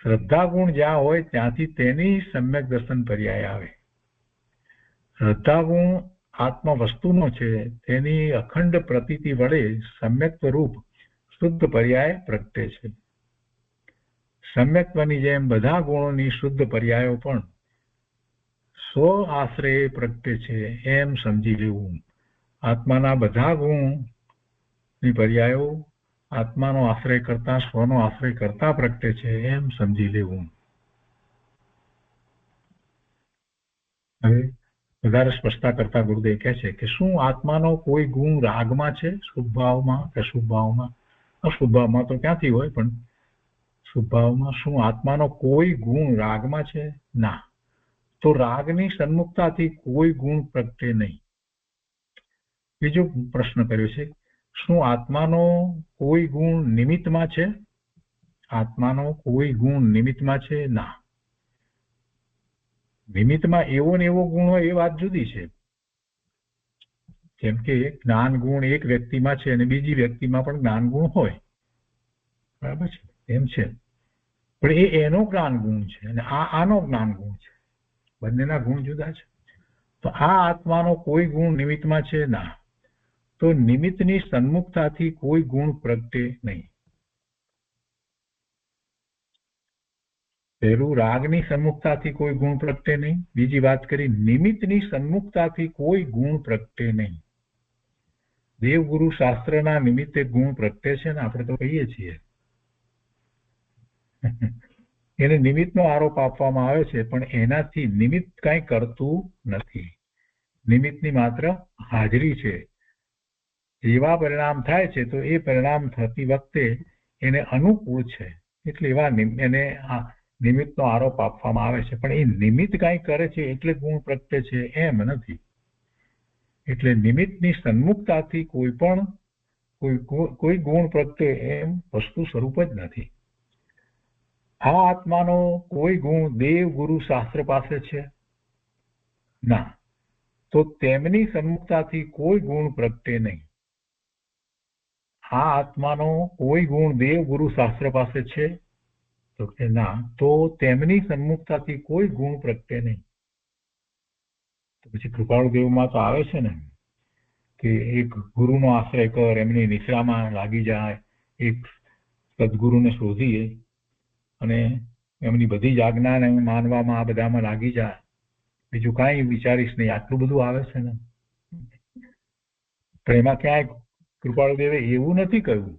શ્રદ્ધા ગુણ જ્યાં હોય ત્યાંથી તેની સમ્યક દર્શન પર્યાય આવે. શ્રદ્ધા ગુણ આત્મા વસ્તુનો છે, તેની અખંડ પ્રતીતિ વડે સમ્યક સ્વરૂપ શુદ્ધ પર્યાય પ્રગટે છે. સમ્યકત્વની જેમ બધા ગુણોની શુદ્ધ પર્યાયો પણ સ્વ આશ્રય પ્રગટે છે, એમ સમજી લેવું. આત્માના બધા ગુણની પર્યાયો આત્માનો આશ્રય કરતા, સ્વનો આશ્રય કરતા પ્રગટે છે, એમ સમજી લેવું. હવે વધારે સ્પષ્ટતા કરતા ગુરુદેવ કહે છે કે શું આત્માનો કોઈ ગુણ રાગમાં છે, શુભ ભાવમાં કે અશુભ ભાવમાં? અશુભ ભાવમાં તો ક્યાંથી હોય, પણ શુભ ભાવમાં શું આત્માનો કોઈ ગુણ રાગમાં છે? ના. તો રાગની સન્મુખતાથી કોઈ ગુણ પ્રગટે નહીં. બીજો પ્રશ્ન કર્યો છે, શું આત્માનો કોઈ ગુણ નિમિત્તમાં છે? આત્માનો કોઈ ગુણ નિમિત્તમાં છે? ના. નિમિત્તમાં એવો ને એવો ગુણ હોય એ વાત જુદી છે. જેમ કે જ્ઞાન ગુણ એક વ્યક્તિમાં છે અને બીજી વ્યક્તિમાં પણ જ્ઞાન ગુણ હોય, બરાબર છે, એમ છે. પણ એનો જ્ઞાન ગુણ છે અને આનો જ્ઞાન ગુણ છે, બંનેના ગુણ જુદા છે. તો આ આત્માનો કોઈ ગુણ નિમિત્તમાં છે? ના. તો નિમિત્તની સન્મુખતાથી કોઈ ગુણ પ્રગટે નહીં. પહેલું રાગની સન્મુખતાથી કોઈ ગુણ પ્રગટે નહીં. બીજી વાત કરી નિમિત્તની સન્મુખતાથી કોઈ ગુણ પ્રગટે નહીં. દેવગુરુ શાસ્ત્રના નિમિત્તે ગુણ પ્રગટે છે ને આપણે તો કહીએ છીએ. એને નિમિત્તનો આરોપ આપવામાં આવે છે, પણ એનાથી નિમિત્ત કંઈ કરતું નથી. નિમિત્તની માત્ર હાજરી છે. એવા પરિણામ થાય છે તો એ પરિણામ થતી વખતે એને અનુકૂળ છે, એટલે એવા એને નિમિત્તનો આરોપ આપવામાં આવે છે. પણ એ નિમિત્ત કંઈ કરે છે એટલે ગુણ પ્રગટે છે એમ નથી. એટલે નિમિત્તની સન્મુખતાથી કોઈ ગુણ પ્રગટે એમ વસ્તુ સ્વરૂપ જ નથી. આ આત્માનો કોઈ ગુણ દેવ ગુરુ શાસ્ત્ર પાસે છે? ના. તો તેમની સન્મુખતાથી કોઈ ગુણ પ્રગટે નહીં. આ આત્માનો કોઈ ગુણ દેવ ગુરુ શાસ્ત્ર પાસે છે? તો કે ના, તો તેમની સન્મુખતાથી કોઈ ગુણ પ્રગટે નહીં. તો પછી કૃપાળુદેવમાં તો આવે છે ને કે એક ગુરુનો આશ્રય કર, એમની નિશ્રામાં લાગી જાય, એક સદગુરુને શોધીએ અને એમની બધી જ આજ્ઞાને માનવામાં આ બધામાં લાગી જાય, બીજું કાંઈ વિચારીશ નહીં, આટલું બધું આવે છે ને. પણ એમાં ક્યાંય કૃપાળુદેવે એવું નથી કહ્યું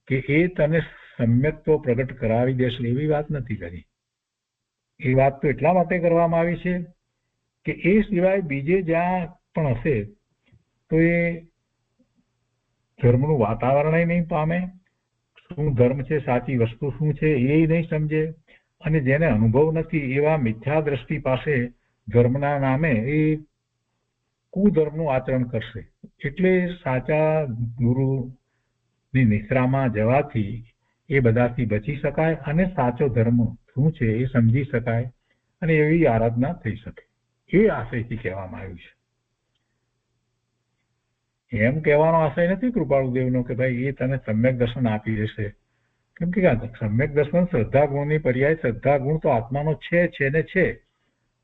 કે એ તને સમ્યક્ત્વ પ્રગટ કરાવી દેશે, એવી વાત નથી કરી. એ વાત તો એટલા માટે કરવામાં આવી છે કે એ સિવાય બીજે જ્યાં પણ હશે તો એ ધર્મનું વાતાવરણ નહીં પામે, શું ધર્મ છે, સાચી વસ્તુ શું છે એ નહીં સમજે, અને જેને અનુભવ નથી એવા મિથ્યા દ્રષ્ટિ પાસે ધર્મના નામે એ કુધર્મનું આચરણ કરશે. એટલે સાચા ગુરુની નિશ્રામાં જવાથી એ બધાથી બચી શકાય અને સાચો ધર્મ શું છે એ સમજી શકાય અને એવી આરાધના થઈ શકે. એ આશયથી કહેવામાં આવ્યું છે. એમ કહેવાનો આશય નથી કૃપાળુદેવનો કે ભાઈ એ તને સમ્યક દર્શન આપી દેશે. કેમ કે સમ્યક દર્શન શ્રદ્ધા ગુણની પર્યાય, શ્રદ્ધા ગુણ તો આત્માનો છે ને છે,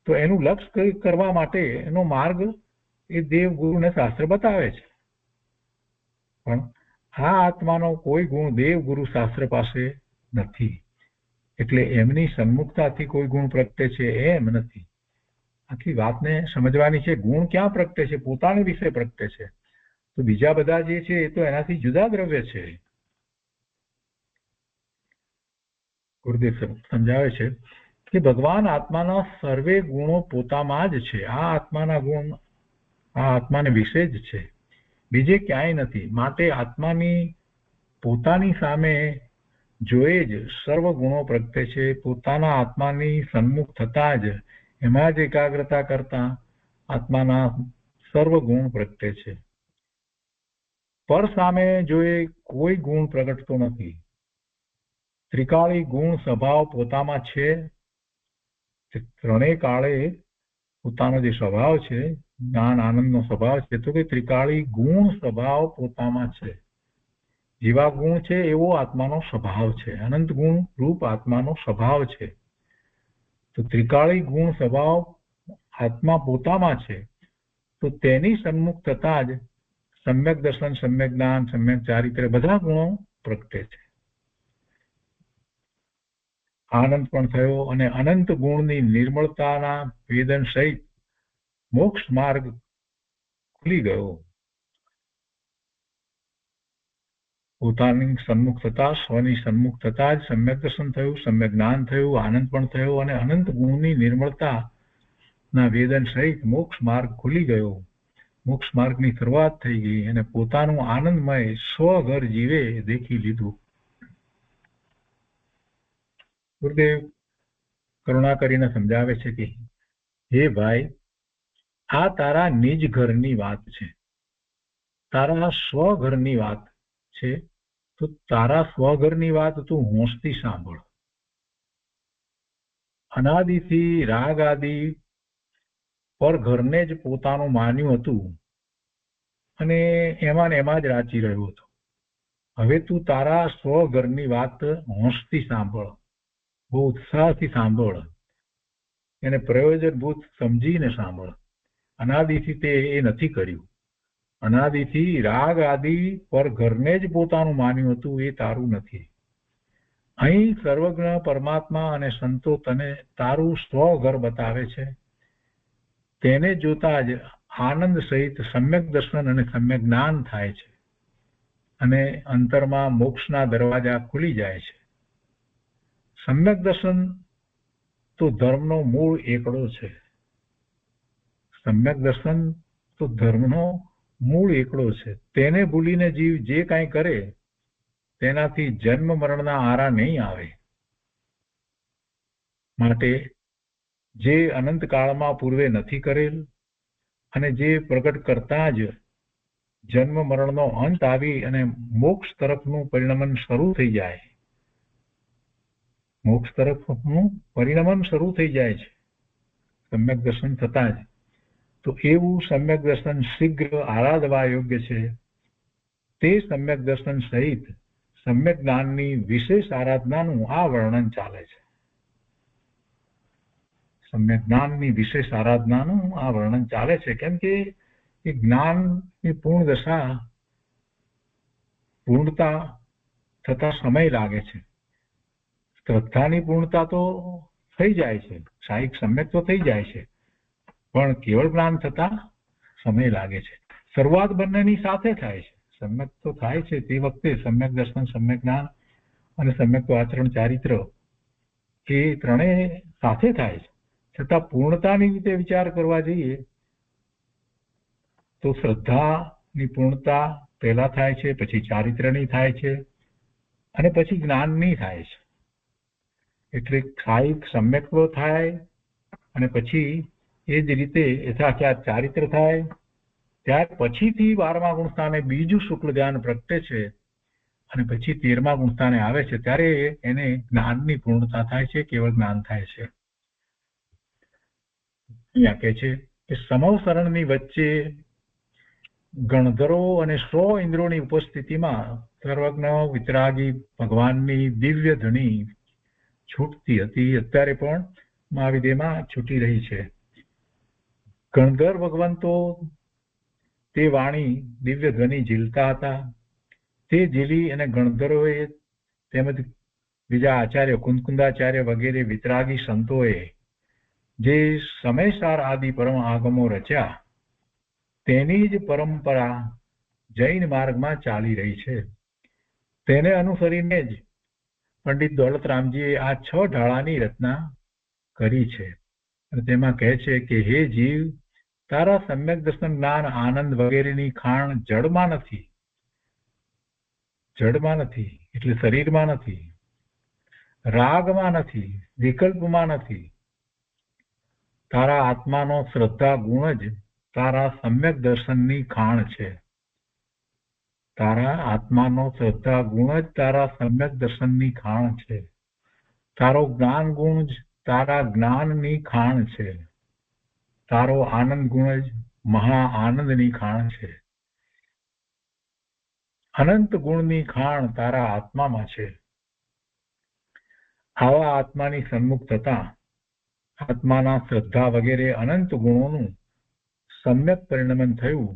તો એનું લક્ષ્ય કરવા માટે એનો માર્ગ એ દેવ ગુરુને શાસ્ત્ર બતાવે છે. પણ આ આત્માનો કોઈ ગુણ દેવ ગુરુ શાસ્ત્ર પાસે નથી, એટલે એમની સન્મુખતાથી કોઈ ગુણ પ્રગટે છે એમ નથી. આખી વાતને સમજવાની છે. ગુણ ક્યાં પ્રગટે છે? પોતાને વિશે પ્રગટે છે. તો બીજા બધા જે છે એ તો એનાથી જુદા દ્રવ્ય છે. ગુરુદેવ સમજાવે છે કે ભગવાન આત્માના સર્વે ગુણો પોતામાં જ છે. આ આત્માના ગુણ આ આત્માને વિશે જ છે, બીજે ક્યાંય નથી. માટે આત્માની પોતાની સામે જોઈ જ સર્વ ગુણો પ્રગટે છે. પોતાના આત્માની સન્મુખ થતા જ એમાં જ એકાગ્રતા કરતા આત્માના સર્વ ગુણ પ્રગટે છે. પર સામે જોઈએ કોઈ ગુણ પ્રગટતો નથી. ત્રિકાળી ગુણ સ્વભાવ પોતામાં છે. ત્રણેય કાળે પોતાનો જે સ્વભાવ છે, જ્ઞાન આનંદનો સ્વભાવ છે, તો કે ત્રિકાળી ગુણ સ્વભાવ પોતામાં છે. જેવા ગુણ છે એવો આત્માનો સ્વભાવ છે. અનંત ગુણ રૂપ આત્માનો સ્વભાવ છે. તો ત્રિકાળી ગુણ સ્વભાવ આત્મા પોતામાં છે, તો તેની સન્મુખ થતા જ સમ્યક દર્શન, સમ્યક જ્ઞાન, સમ્યક ચારિત્ર્ય બધા ગુણો પ્રગટે છે. આનંદ પણ થયો અને અનંત ગુણની નિર્મળતાના વેદન સહિત મોક્ષ માર્ગ ખુલી ગયો. પોતાની સન્મુખ થતા, સ્વની સન્મુખ થતા જ સમ્યક દર્શન થયું, સમ્યક જ્ઞાન થયું, આનંદ પણ થયો અને અનંત ગુણની નિર્મળતાના વેદન સહિત મોક્ષ માર્ગ ખુલી ગયો. મોક્ષ માર્ગની શરૂઆત થઈ ગઈ અને પોતાનું આનંદમય સ્વઘર જીવે દેખી લીધું. ગુરુદેવ કરુણા કરીને સમજાવે છે કે હે ભાઈ, આ તારા નિજ ઘરની વાત છે, તારા સ્વઘરની વાત છે. તો તારા સ્વઘરની વાત તું હોંશથી સાંભળ. અનાદિથી રાગ આદિ પર ઘરને જ પોતાનું માન્યું હતું અને એમાં જ રાચી રહ્યો હતો. હવે તું તારા સ્વઘરની વાત હોંશથી સાંભળ, બહુ ઉત્સાહથી સાંભળ, એને પ્રયોજનભૂત સમજીને સાંભળ. અનાદિથી તે એ નથી કર્યું. અનાદિથી રાગ આદિ પર ઘરને જ પોતાનું માન્યું હતું, એ તારું નથી. અહીં સર્વજ્ઞ પરમાત્મા અને સંતો તને તારું સ્વઘર બતાવે છે. તેને જોતા જ આનંદ સહિત સમ્યક દર્શન અને સમ્યક જ્ઞાન થાય છે અને અંતરમાં મોક્ષના દરવાજા ખુલી જાય છે. સમ્યક દર્શન તો ધર્મનો મૂળ એકડો છે. સમ્યક દર્શન તો ધર્મનો મૂળ એકડો છે. તેને ભૂલીને જીવ જે કાંઈ કરે તેનાથી જન્મ મરણના આરા નહીં આવે. માટે જે અનંત કાળમાં પૂર્વે નથી કરેલ અને જે પ્રગટ કરતા જ જન્મ મરણનો અંત આવી અને મોક્ષ તરફનું પરિણમન શરૂ થઈ જાય, મોક્ષ તરફનું પરિણમન શરૂ થઈ જાય છે સમ્યક દર્શન થતા જ. તો એવું સમ્યક દર્શન શીઘ્ર આરાધવા યોગ્ય છે. તે સમ્યક દર્શન સહિત સમ્યક જ્ઞાનની વિશેષ આરાધનાનું આ વર્ણન ચાલે છે. સમ્યક જ્ઞાનની વિશેષ આરાધનાનું આ વર્ણન ચાલે છે, કેમ કે એ જ્ઞાનની પૂર્ણ દશા પૂર્ણતા થતા સમય લાગે છે. શ્રદ્ધાની પૂર્ણતા તો થઈ જાય છે, સાહિક સમ્યક તો થઈ જાય છે, પણ કેવળ જ્ઞાન થતા સમય લાગે છે. શરૂઆત બંનેની સાથે થાય છે. સમ્યક તો થાય છે તે વખતે સમ્યક દર્શન, સમ્યક જ્ઞાન અને સમ્યક આચરણ ચારિત્ર એ ત્રણેય સાથે થાય છે. છતાં પૂર્ણતાની રીતે વિચાર કરવા જઈએ તો શ્રદ્ધાની પૂર્ણતા પહેલા થાય છે, પછી ચારિત્રની થાય છે અને પછી જ્ઞાનની થાય છે. એટલે સાહિક સમ્યક્વ થાય અને પછી એ જ રીતે યથાખ્યાત ચારિત્ર થાય. ત્યાર પછીથી 12મા ગુણસ્થાને બીજું શુક્લ ધ્યાન પ્રગટે છે અને પછી 13મા ગુણસ્થાને આવે છે, ત્યારે એને જ્ઞાનની પૂર્ણતા થાય છે, કેવળ જ્ઞાન થાય છે. અહીંયા કહે છે કે સમવસરણની વચ્ચે ગણધરો અને 100 ઇન્દ્રોની ઉપસ્થિતિમાં સર્વજ્ઞ વિતરાગી ભગવાનની દિવ્ય ધ્વનિ છૂટતી હતી. અત્યારે પણ મહાવિદ્યમાં છૂટી રહી છે. ગણધર ભગવંતો તે વાણી દિવ્ય ધ્વનિ ઝીલતા હતા. તે ઝીલી અને ગણધરોએ તેમજ બીજા આચાર્ય કુંદકુંદાચાર્ય વગેરે વિતરાગી સંતોએ જે સમયસાર આદિ પરમ આગમો રચ્યા તેની જ પરંપરા જૈન માર્ગમાં ચાલી રહી છે. તેને અનુસરીને જ પંડિત દોલતરામજીએ આ 6 ઢાળાની રચના કરી છે અને તેમાં કહે છે કે હે જીવ, તારા સમ્યક દર્શન, જ્ઞાન, આનંદ વગેરેની ખાણ જડમાં નથી. જડમાં નથી એટલે શરીરમાં નથી, રાગમાં નથી, વિકલ્પમાં નથી. તારા આત્માનો શ્રદ્ધા ગુણ જ તારા સમ્યક દર્શનની ખાણ છે. તારા આત્માનો શ્રદ્ધા ગુણ જ તારા સમ્યક દર્શનની ખાણ છે. તારો જ્ઞાન ગુણ જ તારા જ્ઞાનની ખાણ છે. તારો આનંદ ગુણ જ મહા આનંદની ખાણ છે. અનંત ગુણની ખાણ તારા આત્મામાં છે. આવા આત્માની સન્મુખ થતા આત્માના શ્રદ્ધા વગેરે અનંત ગુણોનું સમ્યક પરિણમન થયું,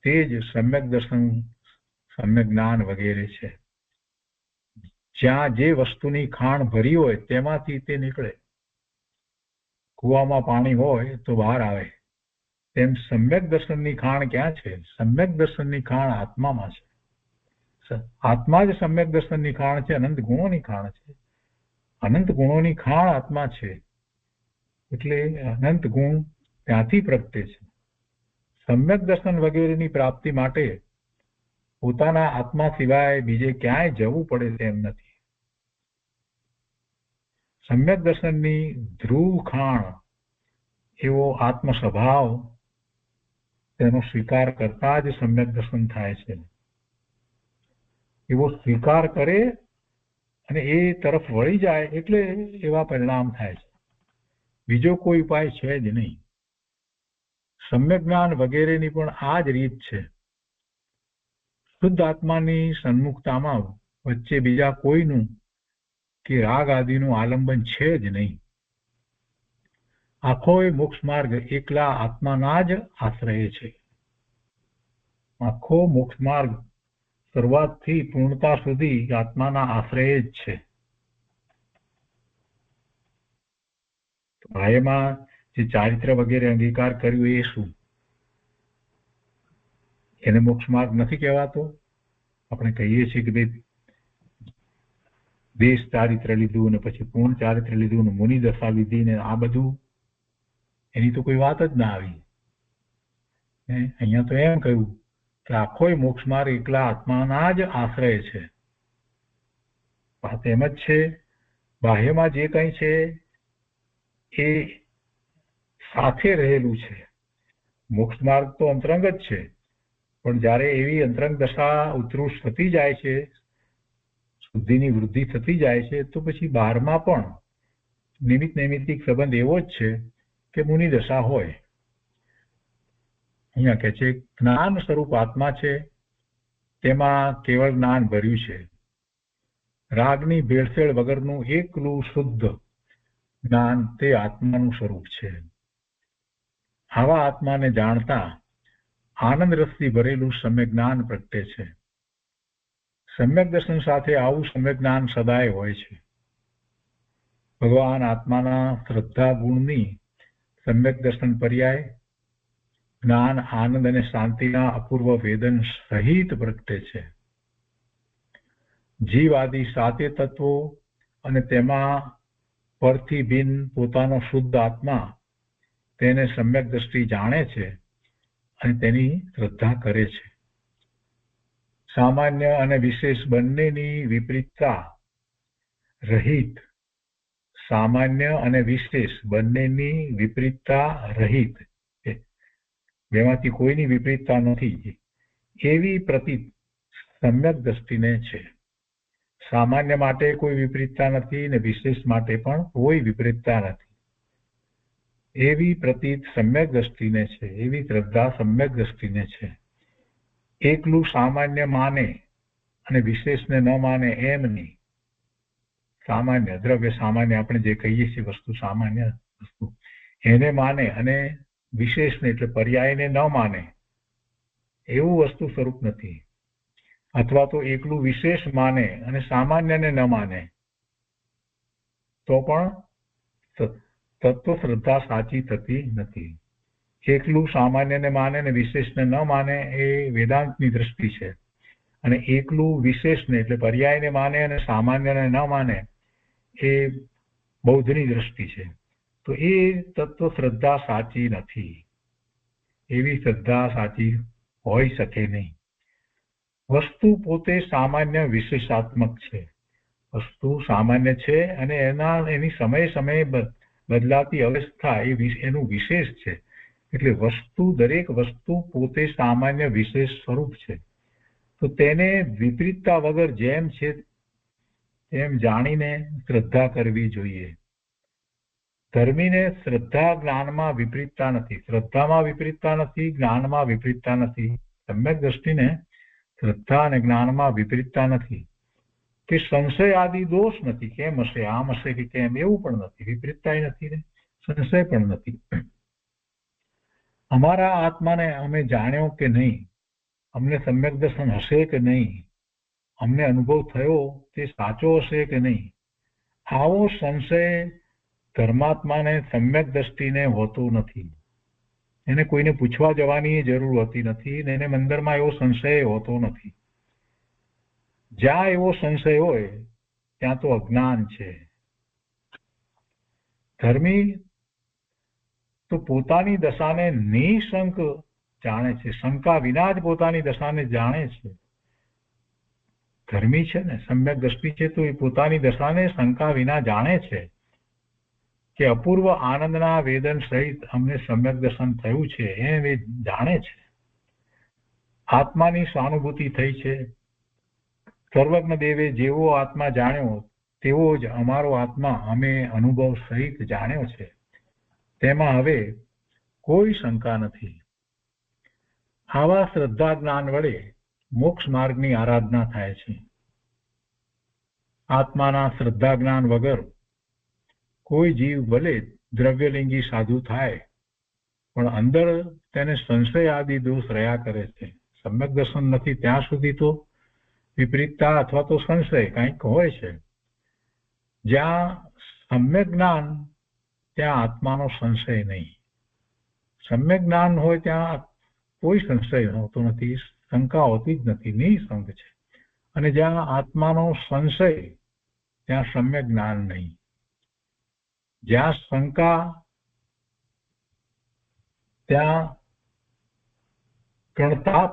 તે જ સમ્યક દર્શન, સમ્યક જ્ઞાન વગેરે છે. જ્યાં જે વસ્તુની ખાણ ભરી હોય તેમાંથી તે નીકળે. કૂવામાં પાણી હોય તો બહાર આવે, તેમ સમ્યક દર્શનની ખાણ ક્યાં છે? સમ્યક દર્શનની ખાણ આત્મામાં છે. આત્મા જ સમ્યક દર્શનની ખાણ છે, અનંત ગુણોની ખાણ છે. અનંત ગુણોની ખાણ આત્મા છે એટલે અનંત ગુણ ત્યાંથી પ્રગટે છે. સમ્યક દર્શન વગેરેની પ્રાપ્તિ માટે પોતાના આત્મા સિવાય બીજે ક્યાંય જવું પડે તેમ નથી. સમ્યક દર્શનની ધ્રુવ ખાણ એવો આત્મ સ્વભાવ, તેનો સ્વીકાર કરતા જ સમ્યક દર્શન થાય છે. એવો સ્વીકાર કરે અને એ તરફ વળી જાય એટલે એવા પરિણામ થાય છે. બીજો કોઈ ઉપાય છે જ નહીં. સમ્યક જ્ઞાન વગેરેની પણ આ જ રીત છે. શુદ્ધ આત્માની સન્મુખતામાં વચ્ચે બીજા કોઈનું કે રાગ આદિનું આલંબન છે જ નહીં. આખો મોક્ષ માર્ગ એકલા આત્માના જ આશ્રય છે. આખો મોક્ષ માર્ગ શરૂઆતથી પૂર્ણતા સુધી આત્માના આશ્રય જ છે. બાહ્યમાં જે ચારિત્ર વગેરે અંગીકાર કર્યું એ શું? એને મોક્ષ માર્ગ નથી કહેવાતો. આપણે કહીએ છીએ કે ભાઈ દેશ ચારિત્ર લીધું ને પછી પૂર્ણ ચારિત્ર લીધું ને મુનિ દશા લીધી ને આ બધું, એની તો કોઈ વાત જ ના આવી. અહીંયા તો એમ કહ્યું કે આખો મોક્ષ માર્ગ એકલા આત્માના જ આશ્રય છે. વાત એમ જ છે, બાહ્યમાં જે કંઈ છે એ સાથે રહેલું છે. મોક્ષ માર્ગ તો અંતરંગ જ છે, પણ જ્યારે એવી અંતરંગ દશા ઉત્કૃષ્ટ થતી જાય છે, શુદ્ધિની વૃદ્ધિ થતી જાય છે, તો પછી બહારમાં પણ નિમિત્ત નૈમિત્તિક સંબંધ એવો જ છે કે મુનિ દશા હોય. અહીંયા કહે છે જ્ઞાન સ્વરૂપ આત્મા છે, તેમાં કેવળ જ્ઞાન ભર્યું છે. રાગની ભેળસેળ વગરનું એકલું શુદ્ધ જ્ઞાન તે આત્માનું સ્વરૂપ છે. આવા આત્માને જાણતા આનંદ રસથી ભરેલું સમ્યક જ્ઞાન પ્રગટે છે. સમ્યક દર્શન સાથે આવું સમ્યક જ્ઞાન સદાય હોય છે. ભગવાન આત્માના શ્રદ્ધા ગુણની સમ્યક દર્શન પર્યાય જ્ઞાન, આનંદ અને શાંતિના અપૂર્વ વેદન સહિત પ્રગટે છે. જીવ આદિ સાતે તત્વો અને તેમાં પરથી ભિન્ન પોતાનો શુદ્ધ આત્મા તેને સમ્યક દ્રષ્ટિ જાણે છે અને તેની શ્રદ્ધા કરે છે. સામાન્ય અને વિશેષ બંનેની વિપરીતતા રહિત, સામાન્ય અને વિશેષ બંનેની વિપરીતતા રહિત, બેમાંથી કોઈની વિપરીતતા નથી એવી પ્રતીત સમ્યક દ્રષ્ટિને છે. સામાન્ય માટે કોઈ વિપરીતતા નથી ને વિશેષ માટે પણ કોઈ વિપરીતતા નથી એવી પ્રતીત સમ્યક દ્રષ્ટિને છે. એવી શ્રદ્ધા સમ્યક દ્રષ્ટિને છે. એકલું સામાન્ય માને અને વિશેષને ન માને એમ નહીં. સામાન્ય દ્રવ્ય, સામાન્ય આપણે જે કહીએ છીએ વસ્તુ, સામાન્ય વસ્તુ એને માને અને વિશેષને એટલે પર્યાયને ન માને એવું વસ્તુ સ્વરૂપ નથી. અથવા તો એકલું વિશેષ માને અને સામાન્યને ન માને તો પણ તત્વ શ્રદ્ધા સાચી થતી નથી. એકલું સામાન્યને માને અને વિશેષને ન માને એ વેદાંતની દ્રષ્ટિ છે, અને એકલું વિશેષને એટલે પર્યાયને માને અને સામાન્યને ન માને એ બૌદ્ધની દ્રષ્ટિ છે. તો એ તત્વ શ્રદ્ધા સાચી નથી. એવી શ્રદ્ધા સાચી હોઈ શકે નહીં. વસ્તુ પોતે સામાન્ય વિશેષાત્મક છે. વસ્તુ સામાન્ય છે અને એની સમયે સમયે બદલાતી અવસ્થા એનું વિશેષ છે. એટલે વસ્તુ, દરેક વસ્તુ પોતે સામાન્ય વિશેષ સ્વરૂપ છે. તો તેને વિપરીતતા વગર જેમ છે તેમ જાણીને શ્રદ્ધા કરવી જોઈએ. ધર્મીને શ્રદ્ધા જ્ઞાનમાં વિપરીતતા નથી, શ્રદ્ધામાં વિપરીતતા નથી, જ્ઞાનમાં વિપરીતતા નથી. સમ્યક દ્રષ્ટિને શ્રદ્ધા અને જ્ઞાનમાં વિપરીતતા નથી. કે સંશય આદિ દોષ નથી. કેમ હશે, આમ હશે કે કેમ એવું પણ નથી. વિપરીતતા નથી ને સંશય પણ નથી. અમારા આત્માને અમે જાણ્યો કે નહીં, અમને સમ્યક દર્શન હશે કે નહીં, અમને અનુભવ થયો તે સાચો હશે કે નહીં, આવો સંશય ધર્માત્માને સમ્યક દ્રષ્ટિને હોતો નથી. એને કોઈને પૂછવા જવાની જરૂર હોતી નથી ને એને મંદિરમાં એવો સંશય હોતો નથી. જ્યાં એવો સંશય હોય ત્યાં તો અજ્ઞાન છે. ધર્મી તો પોતાની દશાને નિશંક જાણે છે, શંકા વિના જ પોતાની દશાને જાણે છે. ધર્મી છે ને, સમ્યક દ્રષ્ટિ છે, તો એ પોતાની દશાને શંકા વિના જાણે છે કે અપૂર્વ આનંદના વેદન સહિત અમને સમ્યક દર્શન થયું છે એમ એ જાણે છે. આત્માની સહાનુભૂતિ થઈ છે. સર્વજ્ઞ દેવે જેવો આત્મા જાણ્યો તેવો જ અમારો આત્મા અમે અનુભવ સહિત જાણ્યો છે. તેમાં હવે કોઈ શંકા નથી. આવા શ્રદ્ધા જ્ઞાન વડે મોક્ષ માર્ગની આરાધના થાય છે. આત્માના શ્રદ્ધા જ્ઞાન વગર કોઈ જીવ ભલે દ્રવ્યલિંગી સાધુ થાય પણ અંદર તેને સંશય આદિ દોષ રહ્યા કરે છે. સમ્યક દર્શન નથી ત્યાં સુધી તો વિપરીતતા અથવા તો સંશય કંઈક હોય છે. જ્યાં સમ્યક જ્ઞાન ત્યાં આત્માનો સંશય નહીં. સમ્યક જ્ઞાન હોય ત્યાં કોઈ સંશય હોતો નથી, શંકા હોતી જ નથી, નિઃશંક છે. અને જ્યાં આત્માનો સંશય ત્યાં સમ્યક જ્ઞાન નહીં. જ્યાં શંકા ત્યાં ગણતાપ,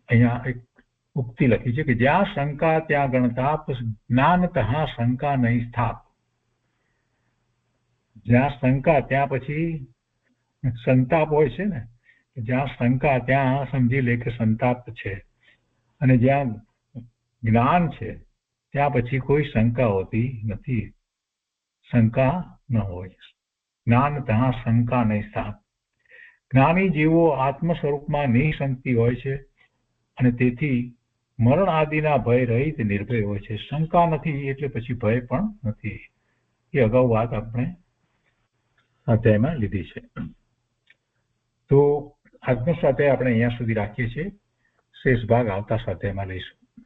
અહીંયા એક ઉક્તિ લખી છે કે જ્યાં શંકા ત્યાં ગણતાપ, જ્ઞાનતઃ શંકા નહીં સ્થાપ. જ્યાં શંકા ત્યાં પછી સંતાપ હોય છે ને, જ્યાં શંકા ત્યાં સમજી લે કે સંતાપ છે, અને જ્યાં જ્ઞાન છે ત્યાં પછી કોઈ શંકા હોતી નથી. શંકા ન હોય. જ્ઞાનતઃ શંકા નહીં સ્થાપ. જ્ઞાની જીવો આત્મ સ્વરૂપમાં નિઃશંકી હોય છે અને તેથી મરણ આદિના ભય રહિત નિર્ભય હોય છે. શંકા નથી એટલે પછી ભય પણ નથી. એ અગાઉ વાત આપણે અધ્યાયમાં લીધી છે. તો આજનો સ્વાધ્યાય આપણે અહીંયા સુધી રાખીએ છીએ. શેષ ભાગ આવતા સ્વાધ્યાયમાં લઈશું.